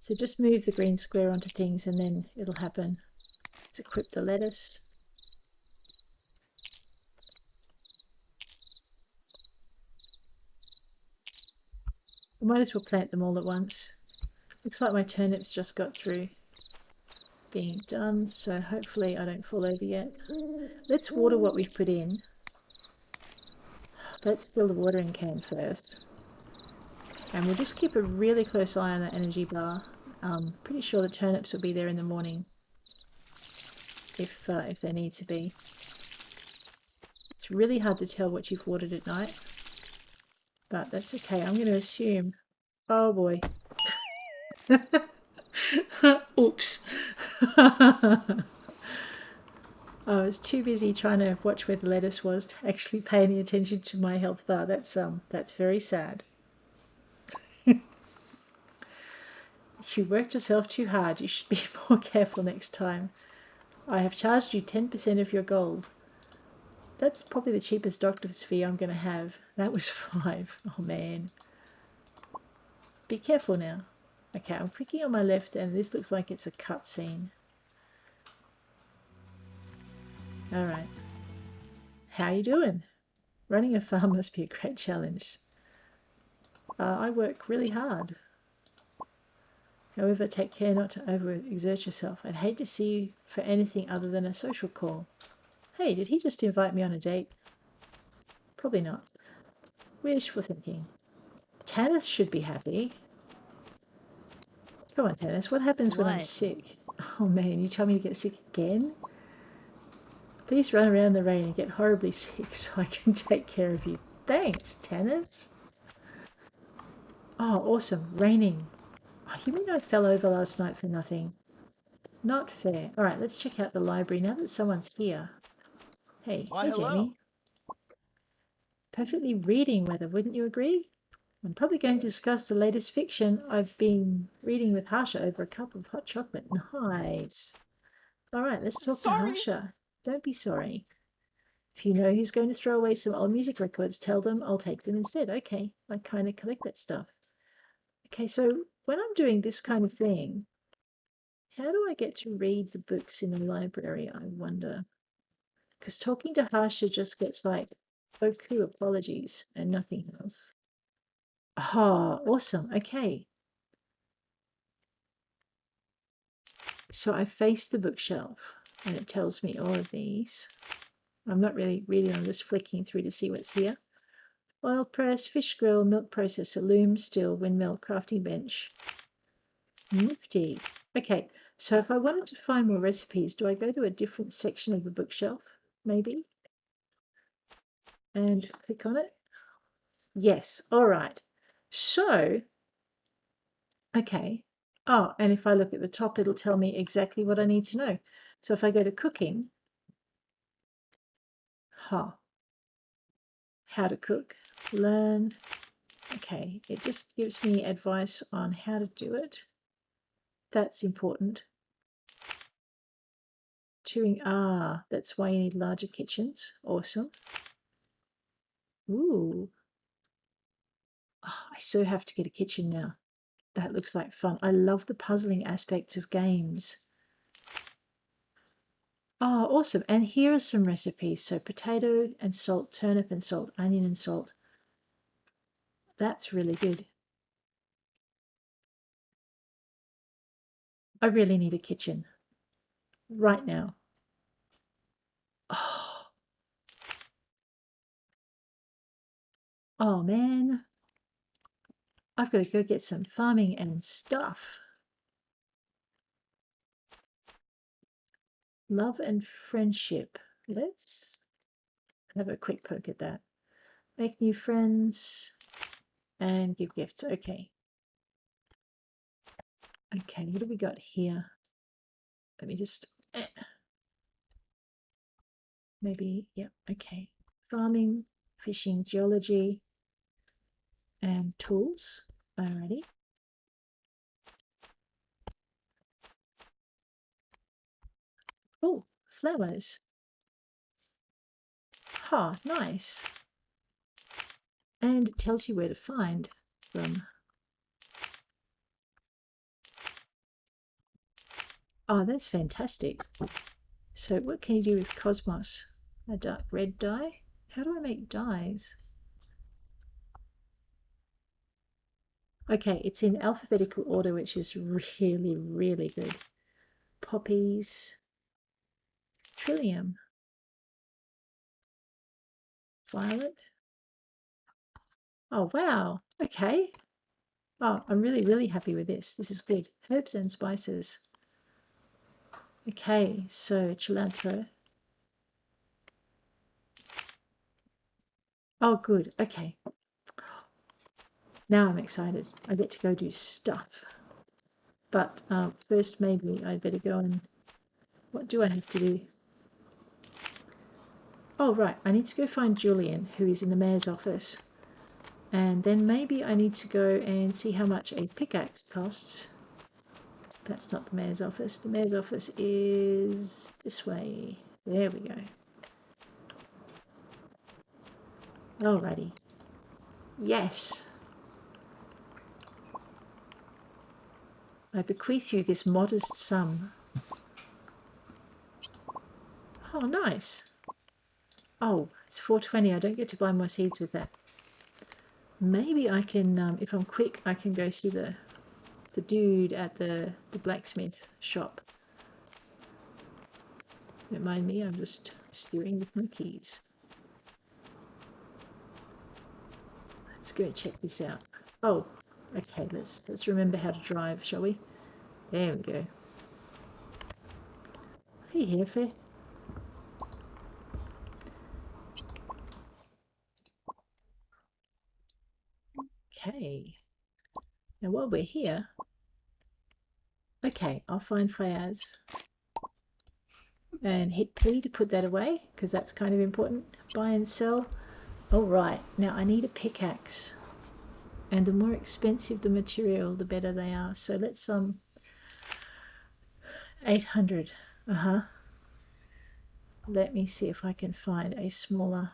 So just move the green square onto things and then it'll happen. Let's equip the lettuce. I might as well plant them all at once. Looks like my turnips just got through being done, so hopefully I don't fall over yet. Let's water what we've put in. Let's fill the watering can first. And we'll just keep a really close eye on that energy bar. Pretty sure the turnips will be there in the morning if they need to be. It's really hard to tell what you've watered at night, but that's okay. I'm going to assume... Oh boy. Oops. I was too busy trying to watch where the lettuce was to actually pay any attention to my health bar. That's very sad. If you worked yourself too hard, you should be more careful next time. I have charged you 10% of your gold. That's probably the cheapest doctor's fee I'm going to have. That was 5. Oh man. Be careful now. Okay, I'm clicking on my left and this looks like it's a cutscene. Alright. How you doing? Running a farm must be a great challenge. I work really hard. However, take care not to overexert yourself. I'd hate to see you for anything other than a social call. Hey, did he just invite me on a date? Probably not. Wishful thinking. Tanis should be happy. Come on, Tanis. What happens when I'm What? sick? Oh man, you tell me to get sick again? Please run around the rain and get horribly sick so I can take care of you. Thanks, Tanis. Oh, awesome. Raining. Oh, you mean I fell over last night for nothing? Not fair. All right, let's check out the library now that someone's here. Hey, Why, hey, hello. Jamie. Perfectly reading weather, wouldn't you agree? I'm probably going to discuss the latest fiction I've been reading with Harsha over a cup of hot chocolate. Nice. All right, let's talk to Sorry. Harsha. Don't be sorry. If you know who's going to throw away some old music records, tell them I'll take them instead. Okay, I kind of collect that stuff. Okay, so when I'm doing this kind of thing, how do I get to read the books in the library, I wonder? Because talking to Harsha just gets like, Oku apologies and nothing else. Ah, awesome. Okay. So I face the bookshelf and it tells me all of these. I'm not really reading, I'm just flicking through to see what's here. Oil press, fish grill, milk processor, loom, still, windmill, crafting bench. Nifty. Okay, so if I wanted to find more recipes, do I go to a different section of the bookshelf, maybe? And click on it? Yes, all right. So, okay. Oh, and if I look at the top, it'll tell me exactly what I need to know. So if I go to cooking, how to cook, learn. Okay, it just gives me advice on how to do it. That's important. That's why you need larger kitchens. Awesome. Ooh. Oh, I so have to get a kitchen now. That looks like fun. I love the puzzling aspects of games. Oh, awesome. And here are some recipes. So potato and salt, turnip and salt, onion and salt. That's really good. I really need a kitchen right now. Oh, oh man. I've got to go get some farming and stuff. Love and friendship. Let's have a quick poke at that. Make new friends and give gifts. Okay. Okay, what do we got here? Let me just maybe, yeah, okay. Farming, fishing, geology, and tools. Alrighty. Oh, flowers. Ha, nice. And it tells you where to find them. Oh, that's fantastic. So what can you do with Cosmos? A dark red dye? How do I make dyes? Okay, it's in alphabetical order, which is really, really good. Poppies, trillium, violet. Oh, wow. Okay. Oh, I'm really, really happy with this. This is good. Herbs and spices. Okay, so cilantro. Oh, good. Okay. Now I'm excited. I get to go do stuff. But first, maybe I'd better go and... What do I have to do? Oh, right. I need to go find Julian, who is in the mayor's office. And then maybe I need to go and see how much a pickaxe costs. That's not the mayor's office. The mayor's office is this way. There we go. Alrighty. Yes. I bequeath you this modest sum. Oh, nice. Oh, It's 4:20. I don't get to buy more seeds with that. Maybe I can, if I'm quick, I can go see the dude at the blacksmith shop. Don't mind me, I'm just steering with my keys. Let's go check this out. Oh, okay, let's remember how to drive, shall we? There we go. Hey, Heifer. Okay. Now while we're here, okay, I'll find Fayaz and hit P to put that away because that's kind of important. Buy and sell. All right, now I need a pickaxe, and the more expensive the material, the better they are. So let's 800. Let me see if I can find a smaller.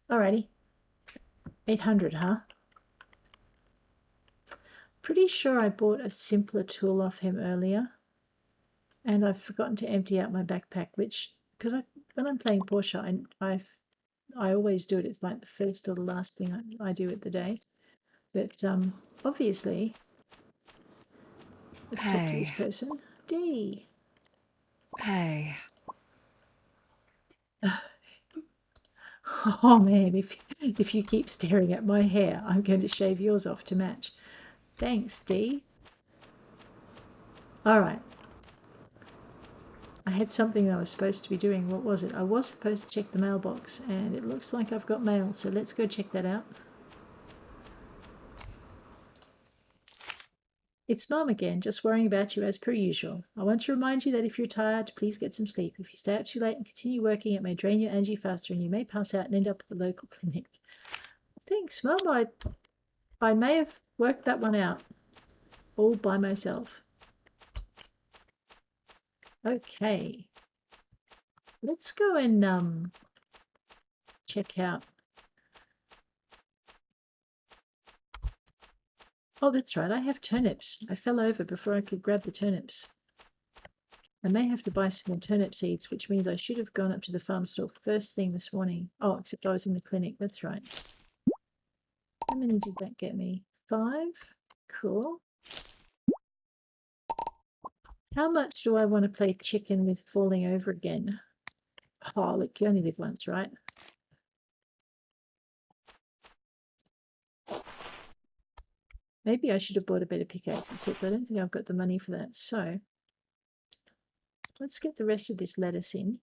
Alrighty, 800, huh? Pretty sure I bought a simpler tool off him earlier, and I've forgotten to empty out my backpack, which, because when I'm playing Porsche, I always do it. It's like the first or the last thing I do at the day. But obviously, let's talk to this person. D. Hey. Oh man, if you keep staring at my hair, I'm going to shave yours off to match. Thanks, D. All right. I had something I was supposed to be doing. What was it? I was supposed to check the mailbox, and it looks like I've got mail, so let's go check that out. It's Mum again, just worrying about you as per usual. I want to remind you that if you're tired, please get some sleep. If you stay up too late and continue working, it may drain your energy faster and you may pass out and end up at the local clinic. Thanks, Mum. I may have worked that one out all by myself. Okay. Let's go and check out. Oh, that's right. I have turnips. I fell over before I could grab the turnips. I may have to buy some more turnip seeds, which means I should have gone up to the farm store first thing this morning. Oh, except I was in the clinic. That's right. How many did that get me? 5? Cool. How much do I want to play chicken with falling over again? Oh, look, you only live once, right? Maybe I should have bought a better pickaxe, except I don't think I've got the money for that. So let's get the rest of this lettuce in.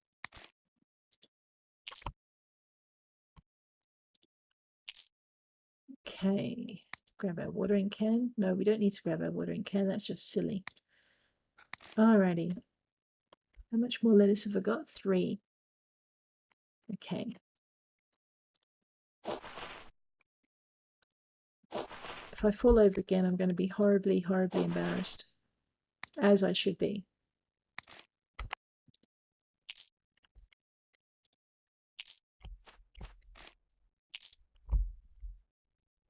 Okay, grab our watering can. No, we don't need to grab our watering can. That's just silly. Alrighty. How much more lettuce have I got? 3. Okay. If I fall over again, I'm going to be horribly, horribly embarrassed, as I should be.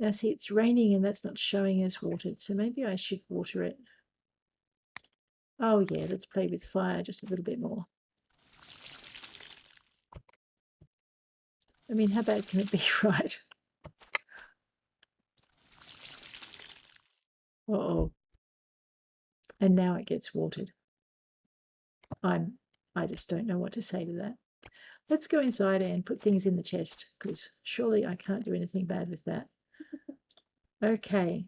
Now see, it's raining and that's not showing as watered, so maybe I should water it. Oh yeah, let's play with fire just a little bit more. I mean, how bad can it be, right? Uh-oh. And now it gets watered. I just don't know what to say to that. Let's go inside and put things in the chest, because surely I can't do anything bad with that. Okay.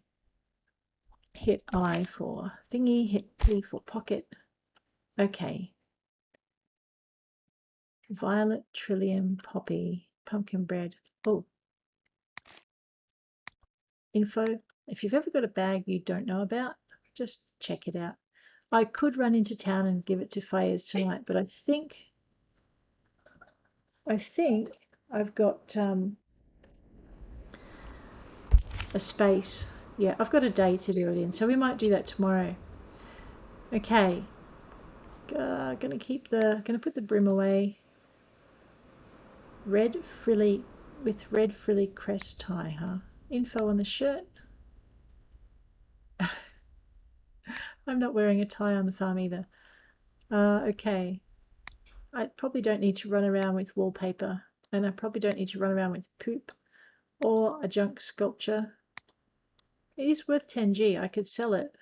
Hit I for thingy, hit P for pocket. Okay. Violet, trillium, poppy, pumpkin bread. Oh. Info. If you've ever got a bag you don't know about, just check it out. I could run into town and give it to Fayez tonight, but I think I've got a space. Yeah, I've got a day to do it in, so we might do that tomorrow. Okay. Gonna put the brim away. Red frilly crest tie, huh? Info on the shirt. I'm not wearing a tie on the farm either. Okay. I probably don't need to run around with wallpaper, and I probably don't need to run around with poop or a junk sculpture. It is worth 10G. I could sell it.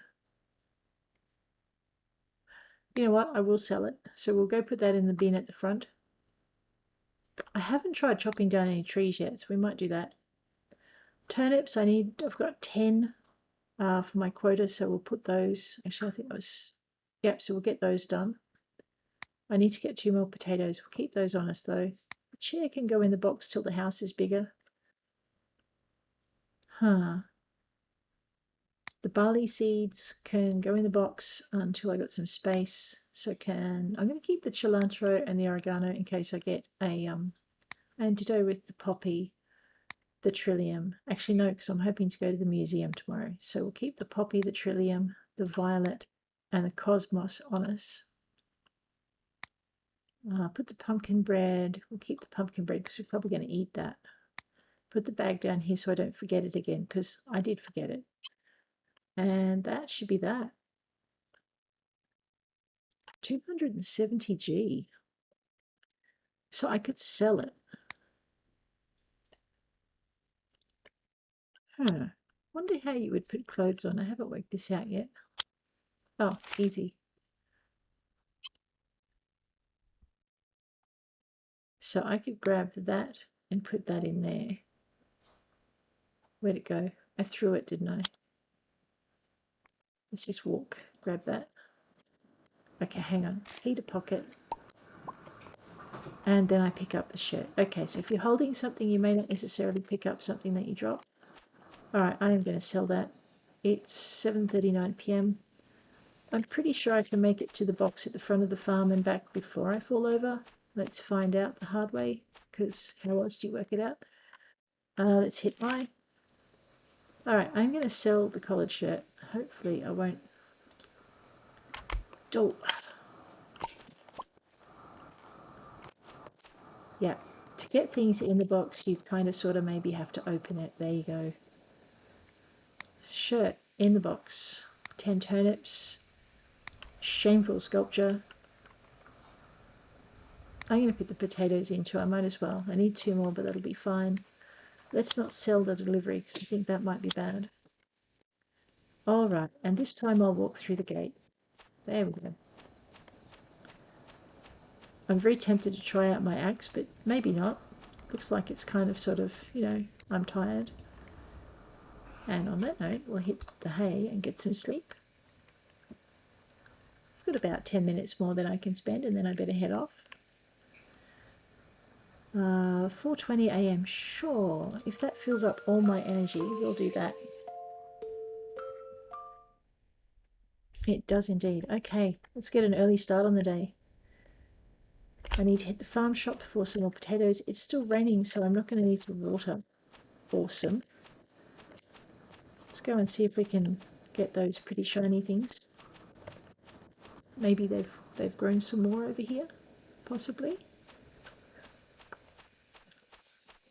You know what? I will sell it. So we'll go put that in the bin at the front. I haven't tried chopping down any trees yet, so we might do that. Turnips, I've got 10 for my quota, so we'll put those. Actually, I think that was, yep, so we'll get those done. I need to get 2 more potatoes. We'll keep those on us though. The chair can go in the box till the house is bigger. Huh. The barley seeds can go in the box until I got some space. I'm going to keep the cilantro and the oregano in case I get a antidote with the poppy, the trillium. Actually, no, because I'm hoping to go to the museum tomorrow. So we'll keep the poppy, the trillium, the violet, and the cosmos on us. Put the pumpkin bread. We'll keep the pumpkin bread because we're probably going to eat that. Put the bag down here so I don't forget it again, because I did forget it. And that should be that. 270G. So I could sell it. Wonder how you would put clothes on. I haven't worked this out yet. Oh, easy. So I could grab that and put that in there. Where'd it go? I threw it, didn't I? Let's just walk. Grab that. Okay, hang on. Heater pocket. And then I pick up the shirt. Okay, so if you're holding something, you may not necessarily pick up something that you drop. All right, I am going to sell that. It's 7:39 p.m. I'm pretty sure I can make it to the box at the front of the farm and back before I fall over. Let's find out the hard way, because how else do you work it out? Let's hit buy. All right, I'm going to sell the collared shirt. Hopefully I won't. Oh. Yeah, to get things in the box, you kind of sort of maybe have to open it. There you go. Shirt in the box. 10 turnips. Shameful sculpture. I'm going to put the potatoes in too. I might as well. I need 2 more, but that'll be fine. Let's not sell the delivery because I think that might be bad. All right, and this time I'll walk through the gate. There we go. I'm very tempted to try out my axe, but maybe not. Looks like it's kind of sort of, I'm tired. And on that note, we'll hit the hay and get some sleep. I've got about 10 minutes more that I can spend, and then I better head off. 4:20 a.m. Sure, if that fills up all my energy, we'll do that. It does indeed. Okay, let's get an early start on the day. I need to hit the farm shop for some more potatoes. It's still raining, so I'm not going to need to water. Awesome. Let's go and see if we can get those pretty shiny things. Maybe they've grown some more over here, possibly.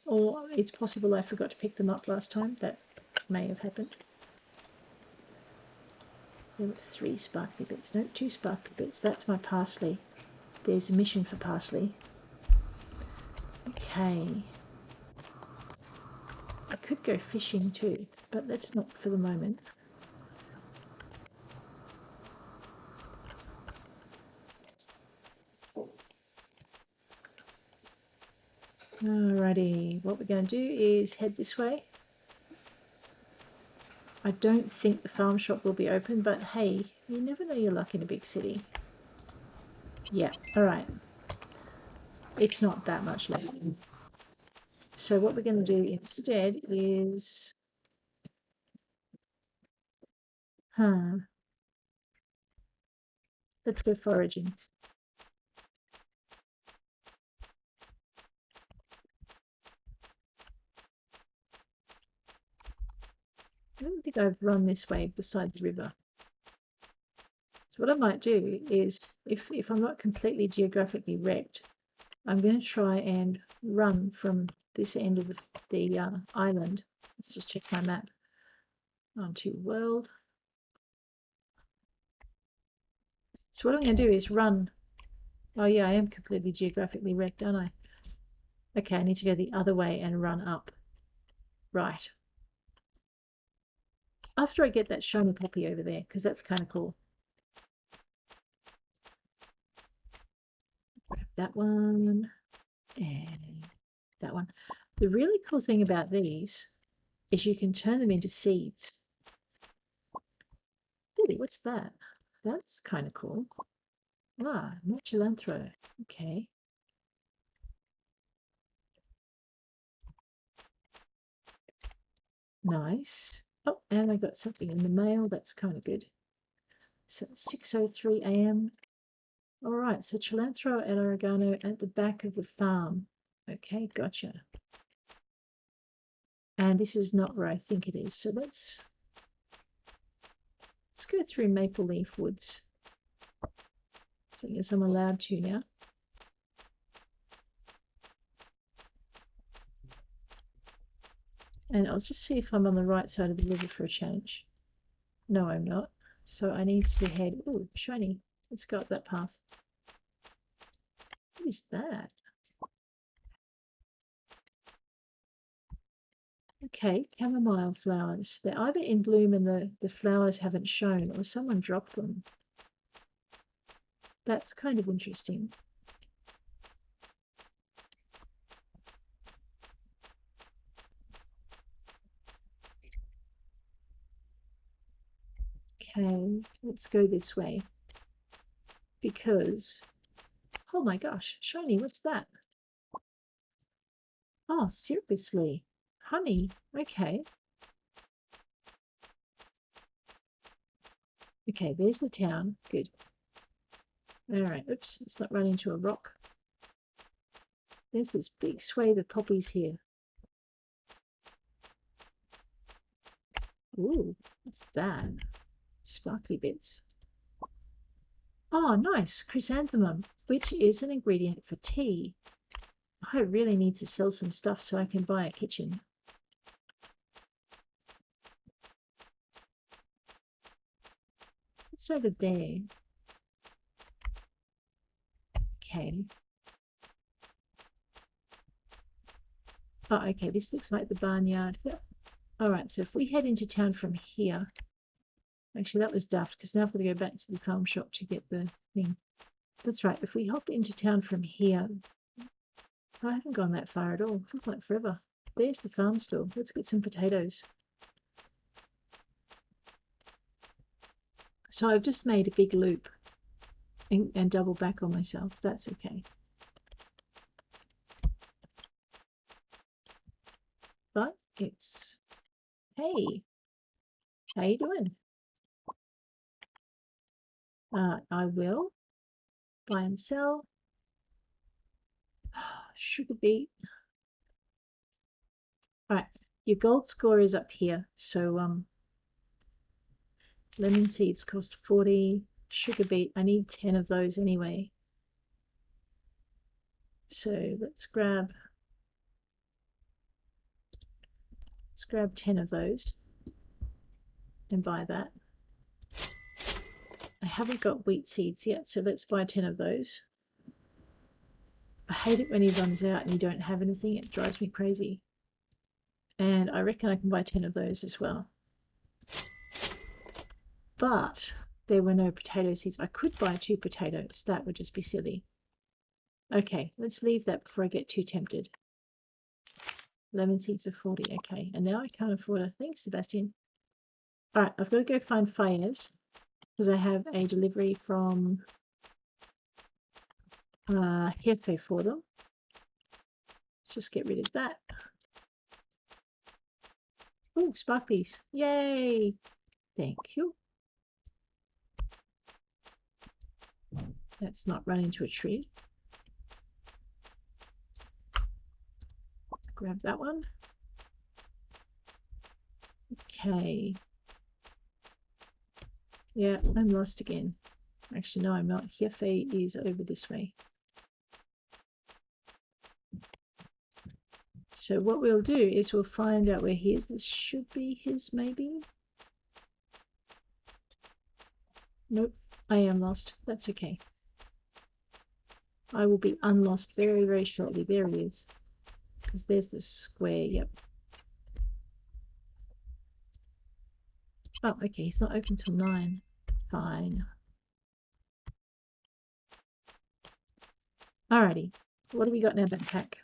Or it's possible I forgot to pick them up last time. That may have happened. There were 3 sparkly bits. No, 2 sparkly bits. That's my parsley. There's a mission for parsley. Okay. I could go fishing too, but that's not for the moment. Alrighty, what we're going to do is head this way. I don't think the farm shop will be open, but hey, you never know your luck in a big city. Yeah, alright. It's not that much left. So what we're going to do instead is... Let's go foraging. I don't think I've run this way beside the river. So what I might do is, if I'm not completely geographically wrecked, I'm going to try and run from this end of the island. Let's just check my map. Onto world. So what I'm going to do is run. Oh yeah, I am completely geographically wrecked, aren't I? Okay, I need to go the other way and run up. Right. After I get that shiny poppy over there, because that's kind of cool. Grab that one and that one. The really cool thing about these is you can turn them into seeds. Ooh, what's that? That's kind of cool. Ah, more cilantro. Okay. Nice. Oh, and I got something in the mail. That's kind of good. So it's 6:03 a.m. All right, so cilantro and oregano at the back of the farm. Okay, gotcha. And this is not where I think it is. So let's go through Maple Leaf Woods. Seeing as I'm allowed to now. And I'll just see if I'm on the right side of the river for a change. No, I'm not. So I need to head... Ooh, shiny. Let's go up that path. What is that? Okay, chamomile flowers. They're either in bloom and the flowers haven't shown, or someone dropped them. That's kind of interesting. Okay, let's go this way. Because, oh my gosh, shiny, what's that? Oh, seriously, honey, okay. Okay, there's the town, good. All right, oops, let's not run into a rock. There's this big swathe of poppies here. Ooh, what's that? Sparkly bits. Oh, nice, chrysanthemum, which is an ingredient for tea. I really need to sell some stuff so I can buy a kitchen. What's over there? Okay. Oh, okay, this looks like the barnyard. Yeah. All right, so if we head into town from here, actually that was daft because now I've got to go back to the farm shop to get the thing. That's right, if we hop into town from here, I haven't gone that far at all. Feels like forever. There's the farm store. Let's get some potatoes. So I've just made a big loop and double back on myself. That's okay. But it's, hey, how you doing? I will buy and sell. Sugar beet. All right, your gold score is up here. So lemon seeds cost 40. Sugar beet, I need 10 of those anyway. So let's grab 10 of those and buy that. I haven't got wheat seeds yet, so let's buy 10 of those. I hate it when he runs out and you don't have anything. It drives me crazy. And I reckon I can buy 10 of those as well. But there were no potato seeds. I could buy 2 potatoes. That would just be silly. Okay, let's leave that before I get too tempted. Lemon seeds are 40. Okay, and now I can't afford a... Thanks, Sebastian. All right, I've got to go find Fayez because I have a delivery from Jefe for them. Let's just get rid of that. Oh, sparklies. Yay! Thank you. Let's not run into a tree. Grab that one. Okay. Yeah, I'm lost again. Actually, no, I'm not. Jefe is over this way. So what we'll do is we'll find out where he is. This should be his, maybe. Nope, I am lost. That's okay. I will be unlost very, very shortly. There he is. Because there's the square. Yep. Oh, okay. He's not open till 9. Fine. Alrighty. What have we got in our backpack?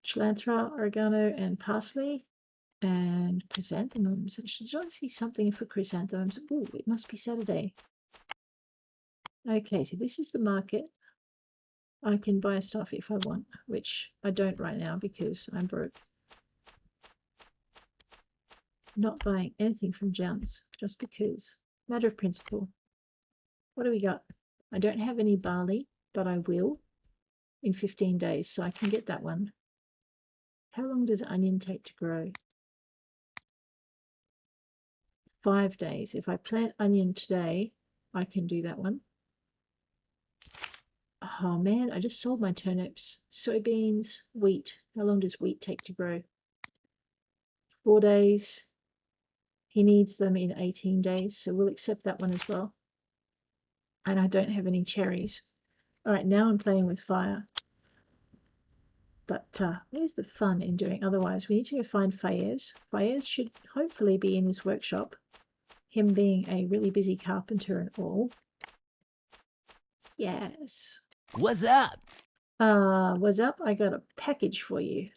Cilantro, oregano, and parsley. And chrysanthemums. Should I see something for chrysanthemums? Oh, it must be Saturday. Okay, so this is the market. I can buy stuff if I want, which I don't right now because I'm broke. Not buying anything from Jounce just because. Matter of principle. What do we got? I don't have any barley, but I will in 15 days, so I can get that one. How long does onion take to grow? 5 days. If I plant onion today, I can do that one. Oh man, I just sold my turnips. Soybeans, wheat. How long does wheat take to grow? 4 days. He needs them in 18 days, so we'll accept that one as well. And I don't have any cherries. All right, now I'm playing with fire. But where's the fun in doing otherwise? We need to go find Fayez. Fayez should hopefully be in his workshop. Him being a really busy carpenter and all. Yes. What's up? What's up? I got a package for you.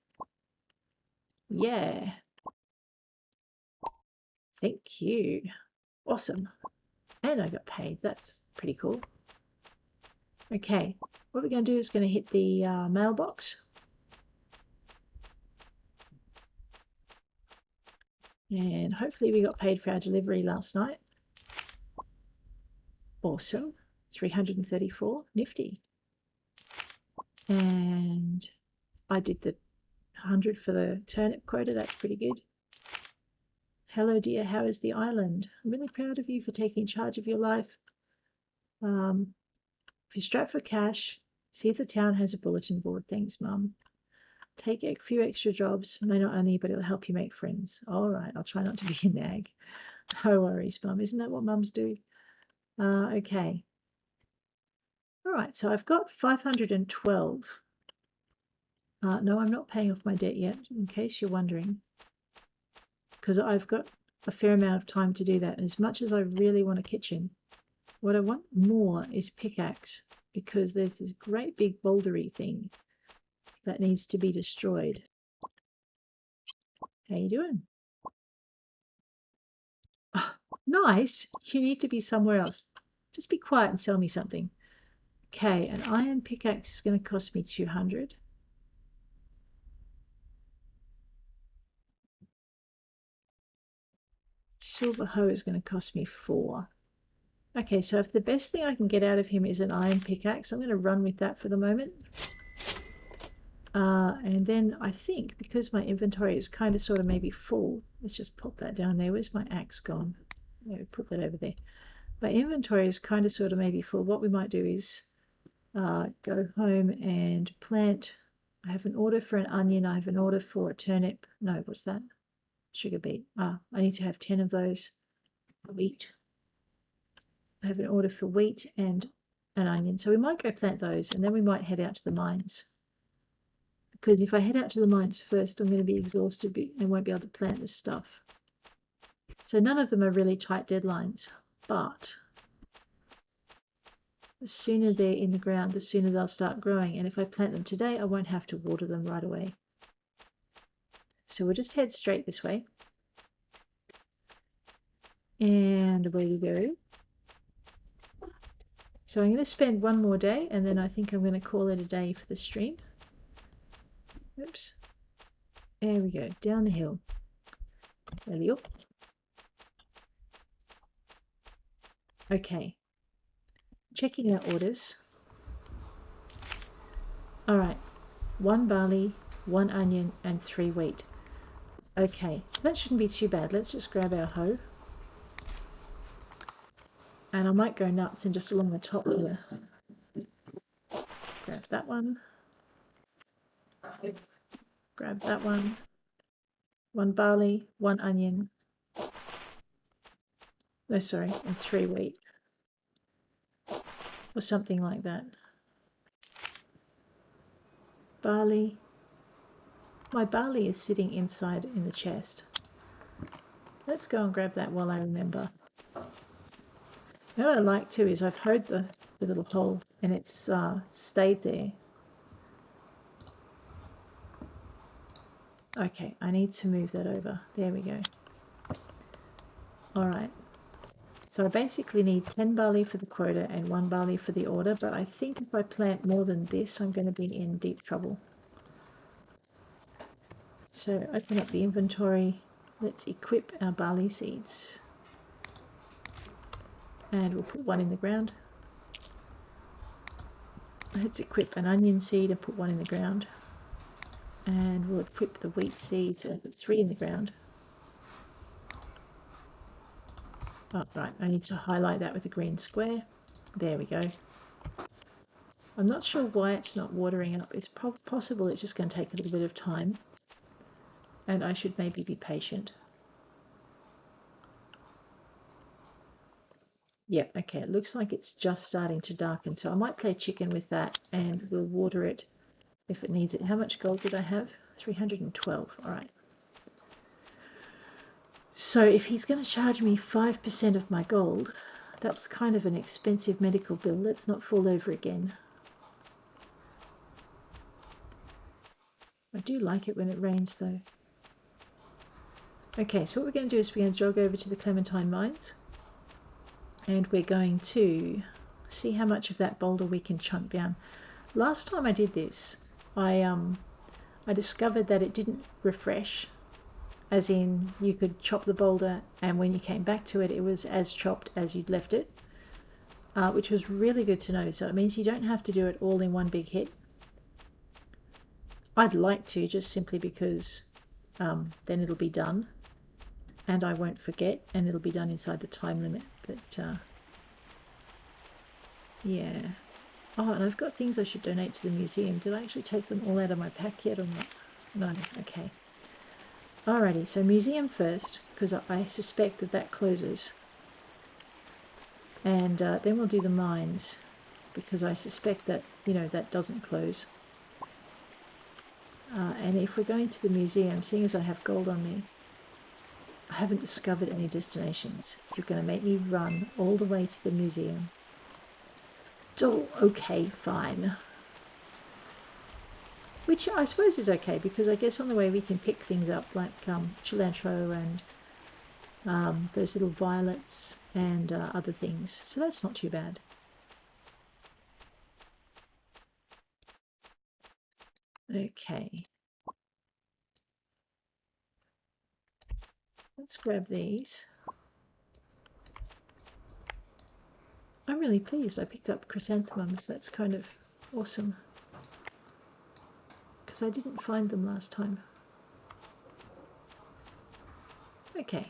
Yeah. Thank you. Awesome. And I got paid. That's pretty cool. Okay. What we're going to do is going to hit the mailbox. And hopefully we got paid for our delivery last night. Awesome. 334. Nifty. And I did the 100 for the turnip quota. That's pretty good. Hello, dear. How is the island? I'm really proud of you for taking charge of your life. If you're strapped for cash, see if the town has a bulletin board. Thanks, Mum. Take a few extra jobs. May not only, but it'll help you make friends. All right, I'll try not to be a nag. No worries, Mum. Isn't that what mums do? Okay. All right, so I've got 512. No, I'm not paying off my debt yet, in case you're wondering. Because I've got a fair amount of time to do that. And as much as I really want a kitchen, what I want more is pickaxe, because there's this great big bouldery thing that needs to be destroyed. How you doing? Oh, nice. You need to be somewhere else. Just be quiet and sell me something. Okay, an iron pickaxe is going to cost me 200. Silver hoe is going to cost me 4. Okay, so if the best thing I can get out of him is an iron pickaxe, I'm going to run with that for the moment. And then I think, because my inventory is kind of sort of maybe full, let's just pop that down there. Where's my axe gone? Put that over there. My inventory is kind of sort of maybe full. What we might do is go home and plant. I have an order for an onion. I have an order for a turnip. No, what's that? Sugar beet. I need to have 10 of those. Wheat. I have an order for wheat and an onion. So we might go plant those, and then we might head out to the mines. Because if I head out to the mines first, I'm going to be exhausted and won't be able to plant this stuff. So none of them are really tight deadlines, but the sooner they're in the ground, the sooner they'll start growing. And if I plant them today, I won't have to water them right away. So we'll just head straight this way. And away we go. So I'm going to spend one more day, and then I think I'm going to call it a day for the stream. Oops. There we go, down the hill. There we go. Okay. Checking our orders. All right. 1 barley, 1 onion, and 3 wheat. Okay, so that shouldn't be too bad. Let's just grab our hoe. And I might go nuts and just along the top here. Grab that one. Grab that one. 1 barley, 1 onion. No, sorry, and 3 wheat. or something like that. Barley. My barley is sitting inside in the chest. Let's go and grab that while I remember. What I like too is I've hoed the little hole and it's stayed there. Okay, I need to move that over. There we go. Alright. So I basically need 10 barley for the quota and 1 barley for the order, but I think if I plant more than this, I'm going to be in deep trouble. So open up the inventory. Let's equip our barley seeds. And we'll put 1 in the ground. Let's equip an onion seed and put 1 in the ground. And we'll equip the wheat seeds and put 3 in the ground. Oh, right, I need to highlight that with a green square. There we go. I'm not sure why it's not watering up. It's possible it's just going to take a little bit of time. And I should maybe be patient. Yep, okay, it looks like it's just starting to darken. So I might play chicken with that and we'll water it if it needs it. How much gold did I have? 312, all right. So if he's going to charge me 5% of my gold, that's kind of an expensive medical bill. Let's not fall over again. I do like it when it rains though. Okay, so what we're going to do is we're going to jog over to the Clementine Mines and we're going to see how much of that boulder we can chunk down. Last time I did this, I discovered that it didn't refresh, as in you could chop the boulder and when you came back to it, it was as chopped as you'd left it, which was really good to know. So it means you don't have to do it all in one big hit. I'd like to, just simply because then it'll be done and I won't forget and it'll be done inside the time limit. But yeah. Oh, and I've got things I should donate to the museum. Did I actually take them all out of my pack yet or not? No, okay. Alrighty, so museum first, because I suspect that that closes. And then we'll do the mines, because I suspect that, you know, that doesn't close. And if we're going to the museum, seeing as I have gold on me, I haven't discovered any destinations. You're going to make me run all the way to the museum. Oh, okay, fine. Which I suppose is okay, because I guess on the way we can pick things up like cilantro and those little violets and other things. So that's not too bad. Okay. Let's grab these. I'm really pleased I picked up chrysanthemums. That's kind of awesome. Because I didn't find them last time. Okay.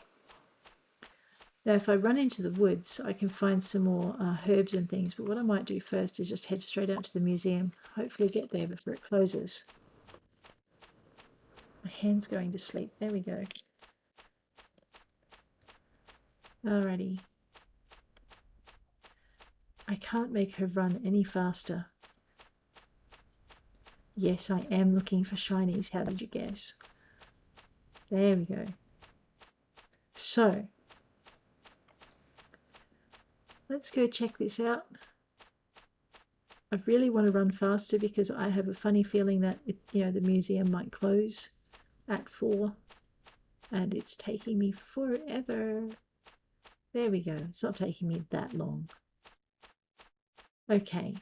Now if I run into the woods, I can find some more herbs and things. But what I might do first is just head straight out to the museum. Hopefully get there before it closes. My hand's going to sleep. There we go. Alrighty. I can't make her run any faster. Yes, I am looking for shinies. How did you guess? There we go. So, let's go check this out. I really want to run faster because I have a funny feeling that the museum might close at 4 and it's taking me forever. There we go. It's not taking me that long. Okay.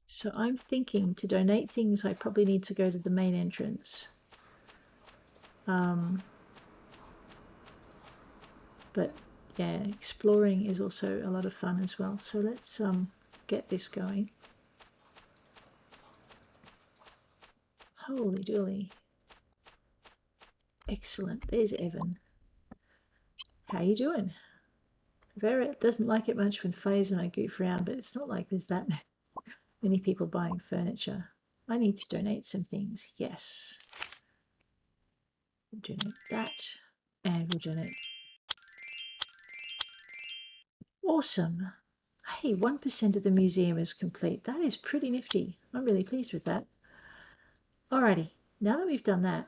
So I'm thinking to donate things, I probably need to go to the main entrance. But yeah, exploring is also a lot of fun as well. So let's get this going. Holy dooly. Excellent. There's Evan. How you doing? Vera doesn't like it much when Faze and I goof around, but it's not like there's that many people buying furniture. I need to donate some things. Yes. We'll donate that. And we'll donate Awesome. Hey, 1% of the museum is complete. That is pretty nifty. I'm really pleased with that. Alrighty, now that we've done that,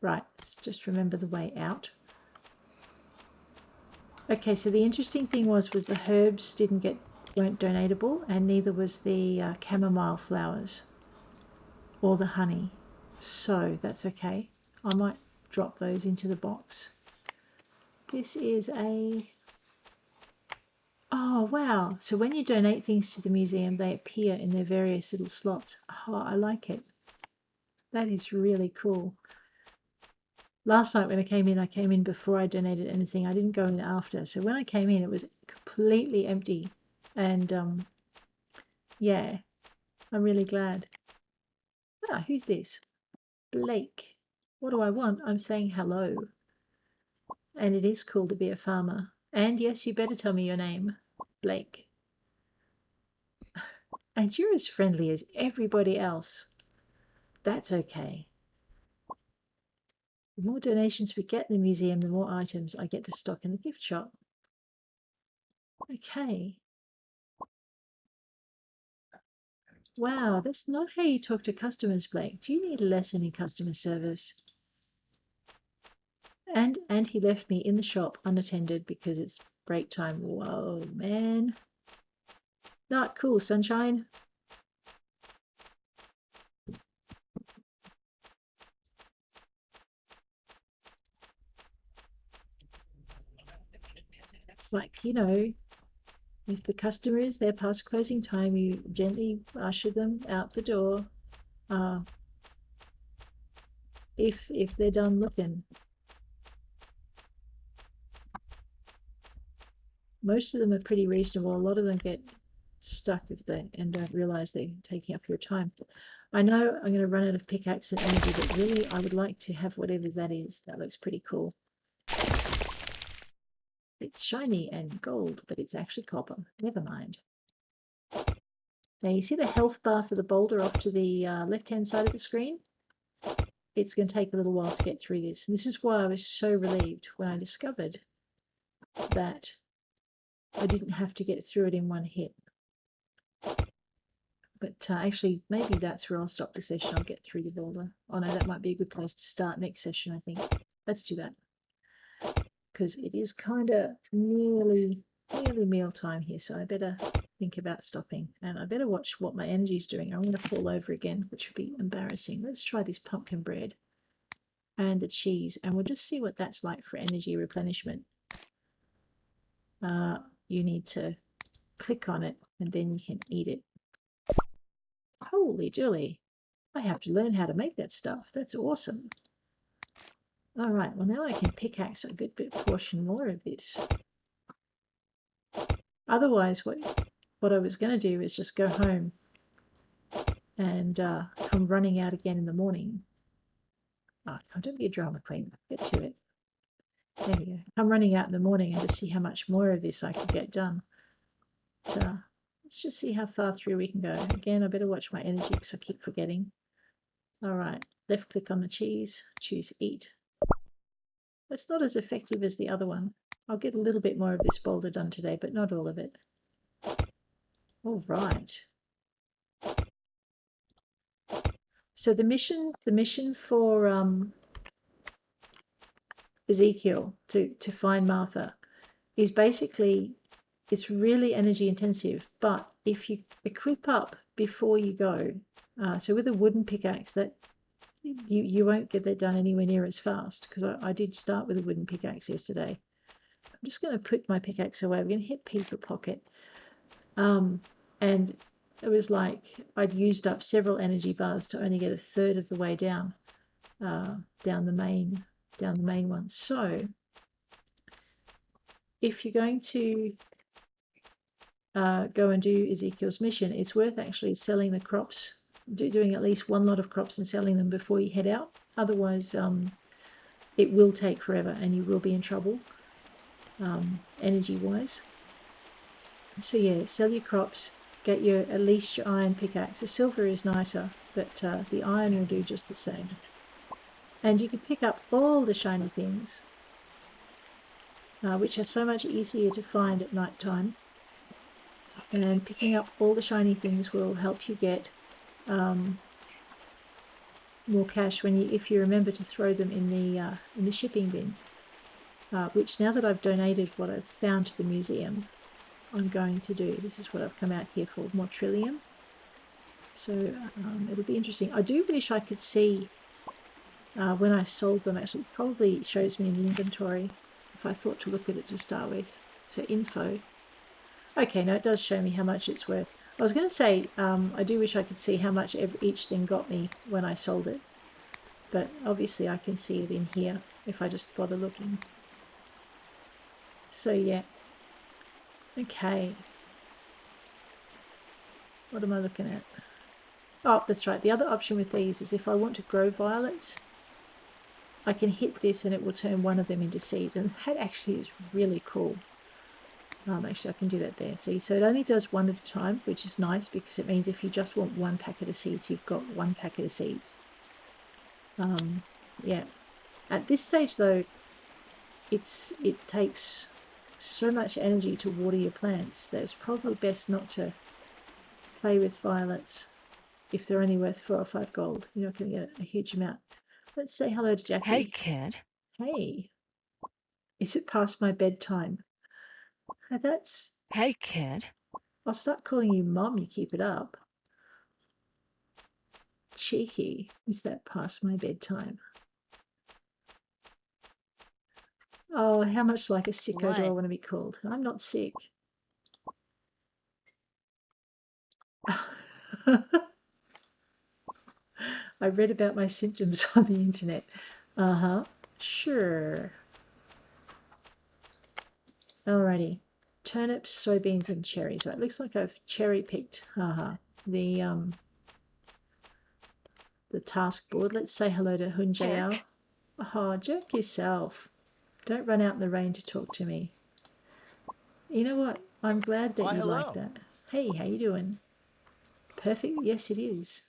right, let's just remember the way out. Okay, so the interesting thing was the herbs weren't donatable, and neither was the chamomile flowers or the honey. So that's okay. I might drop those into the box. This is a... Oh, wow. So when you donate things to the museum, they appear in their various little slots. Oh, I like it. That is really cool. Last night when I came in before I donated anything. I didn't go in after. So when I came in, it was completely empty. And yeah, I'm really glad. Ah, who's this? Blake. What do I want? I'm saying hello. And it is cool to be a farmer. And yes, you better tell me your name. Blake. And you're as friendly as everybody else. That's okay. The more donations we get in the museum, the more items I get to stock in the gift shop. Okay. Wow, that's not how you talk to customers, Blake. Do you need a lesson in customer service? And he left me in the shop unattended because it's break time. Whoa, man. Not cool, sunshine. It's like, if the customer is there past closing time, you gently usher them out the door. If they're done looking. Most of them are pretty reasonable. A lot of them get stuck and don't realize they're taking up your time. I know I'm going to run out of pickaxe and energy, but really I would like to have whatever that is. That looks pretty cool. It's shiny and gold, but it's actually copper. Never mind. Now you see the health bar for the boulder off to the left-hand side of the screen? It's going to take a little while to get through this. And this is why I was so relieved when I discovered that I didn't have to get through it in one hit. But actually, maybe that's where I'll stop the session. I'll get through the boulder. Oh no, that might be a good place to start next session, I think. Let's do that. Because it is kind of nearly meal time here, so I better think about stopping. And I better watch what my energy's doing. I'm going to fall over again, which would be embarrassing. Let's try this pumpkin bread and the cheese, and we'll just see what that's like for energy replenishment. You need to click on it, and then you can eat it. Holy dooly. I have to learn how to make that stuff. That's awesome. All right, well now I can pickaxe a good bit portion more of this. Otherwise, what I was going to do is just go home and come running out again in the morning. Oh, don't be a drama queen. Get to it. There we go. Come running out in the morning and just see how much more of this I can get done. But, let's just see how far through we can go. Again, I better watch my energy because I keep forgetting. All right, left click on the cheese, choose eat. It's not as effective as the other one. I'll get a little bit more of this boulder done today, but not all of it. All right. So the mission for Ezekiel to find Martha is basically, it's really energy intensive, but if you equip up before you go, so with a wooden pickaxe, that you won't get that done anywhere near as fast, because I did start with a wooden pickaxe yesterday. I'm just going to put my pickaxe away. We're going to hit Peter Pocket. And it was like I'd used up several energy bars to only get a third of the way down the main one. So if you're going to go and do Ezekiel's mission, it's worth actually selling the crops, doing at least one lot of crops and selling them before you head out. Otherwise, it will take forever and you will be in trouble energy-wise. So yeah, sell your crops, get at least your iron pickaxe. The silver is nicer, but the iron will do just the same. And you can pick up all the shiny things. which are so much easier to find at night time. And picking up all the shiny things will help you get more cash if you remember to throw them in the shipping bin. Which, now that I've donated what I've found to the museum, I'm going to do. This is what I've come out here for, more trillium. So it'll be interesting. I do wish I could see when I sold them. Actually, it probably shows me in the inventory if I thought to look at it to start with. So info. Okay, no, it does show me how much it's worth. I was going to say I do wish I could see how much each thing got me when I sold it. But obviously I can see it in here if I just bother looking. So yeah. Okay. What am I looking at? Oh, that's right. The other option with these is if I want to grow violets, I can hit this and it will turn one of them into seeds. And that actually is really cool. Actually, I can do that there. See, so it only does one at a time, which is nice because it means if you just want one packet of seeds, you've got one packet of seeds. Yeah. At this stage, though, it takes so much energy to water your plants that it's probably best not to play with violets if they're only worth 4 or 5 gold. You're not going to get a huge amount. Let's say hello to Jackie. Hey, kid. Hey. Is it past my bedtime? That's... Hey, kid. I'll start calling you Mom, you keep it up. Cheeky. Is that past my bedtime? Oh, how much like a sicko do I want to be called? I'm not sick. I read about my symptoms on the internet. Sure. Alrighty. Turnips, soybeans, and cherries. It looks like I've cherry picked the task board. Let's say hello to Hunjayao. Oh, jerk yourself. Don't run out in the rain to talk to me. You know what? I'm glad that you like that. Hey, how you doing? Perfect. Yes, it is.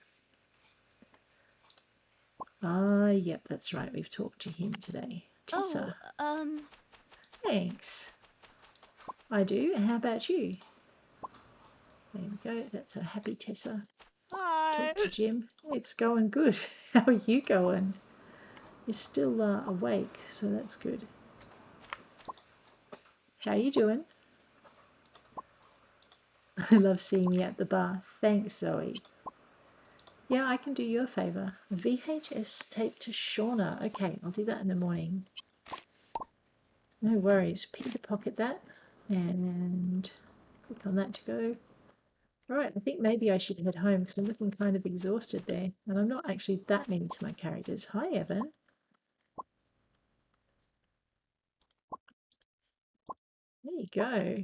Yep, that's right. We've talked to him today. Tessa. Thanks. I do. How about you? There we go. That's a happy Tessa. Hi. Talk to Jim. It's going good. How are you going? You're still awake, so that's good. How you doing? I love seeing you at the bar. Thanks, Zoe. Yeah, I can do you a favour. VHS tape to Shauna. Okay, I'll do that in the morning. No worries. Peter pocket that and click on that to go. Right, I think maybe I should head home because I'm looking kind of exhausted there. And I'm not actually that mean to my characters. Hi, Evan. There you go.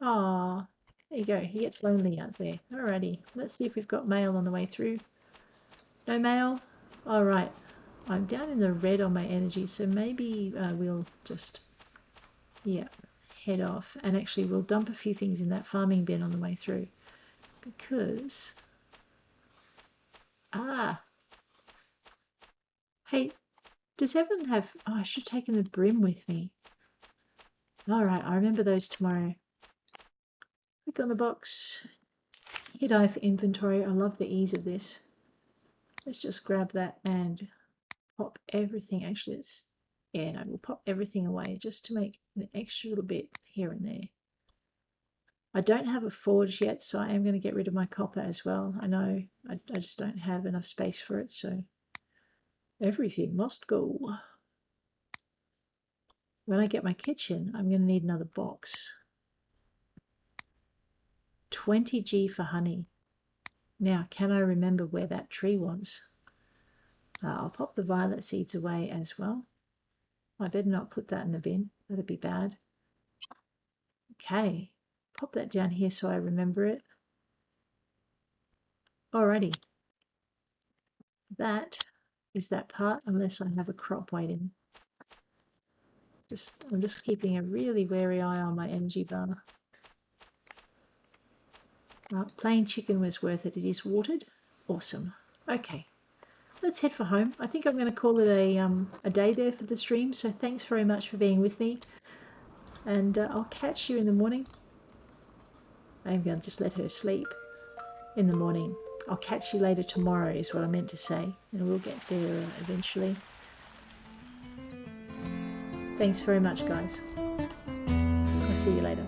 Ah, there you go. He gets lonely out there. Alrighty, let's see if we've got mail on the way through. No mail? Alright, I'm down in the red on my energy, so maybe we'll just, yeah, head off. And actually we'll dump a few things in that farming bin on the way through. Because... Hey, does Evan have... Oh, I should have taken the brim with me. Alright, I remember those tomorrow. Click on the box. Hit I for inventory. I love the ease of this. Let's just grab that and pop everything. Actually, we'll pop everything away just to make an extra little bit here and there. I don't have a forge yet, so I am going to get rid of my copper as well. I know I just don't have enough space for it, so everything must go. When I get my kitchen, I'm going to need another box. 20G for honey. Now, can I remember where that tree was? I'll pop the violet seeds away as well. I better not put that in the bin. That'd be bad. Okay, pop that down here so I remember it. Alrighty. That is that part, unless I have a crop waiting. I'm just keeping a really wary eye on my energy bar. Plain chicken was worth it. It is watered. Awesome. Okay. let's head for home. I think I'm going to call it a day there for the stream. So thanks very much for being with me. And I'll catch you in the morning. I'm going to just let her sleep in the morning. I'll catch you later tomorrow is what I meant to say. And we'll get there eventually. Thanks very much, guys. I'll see you later.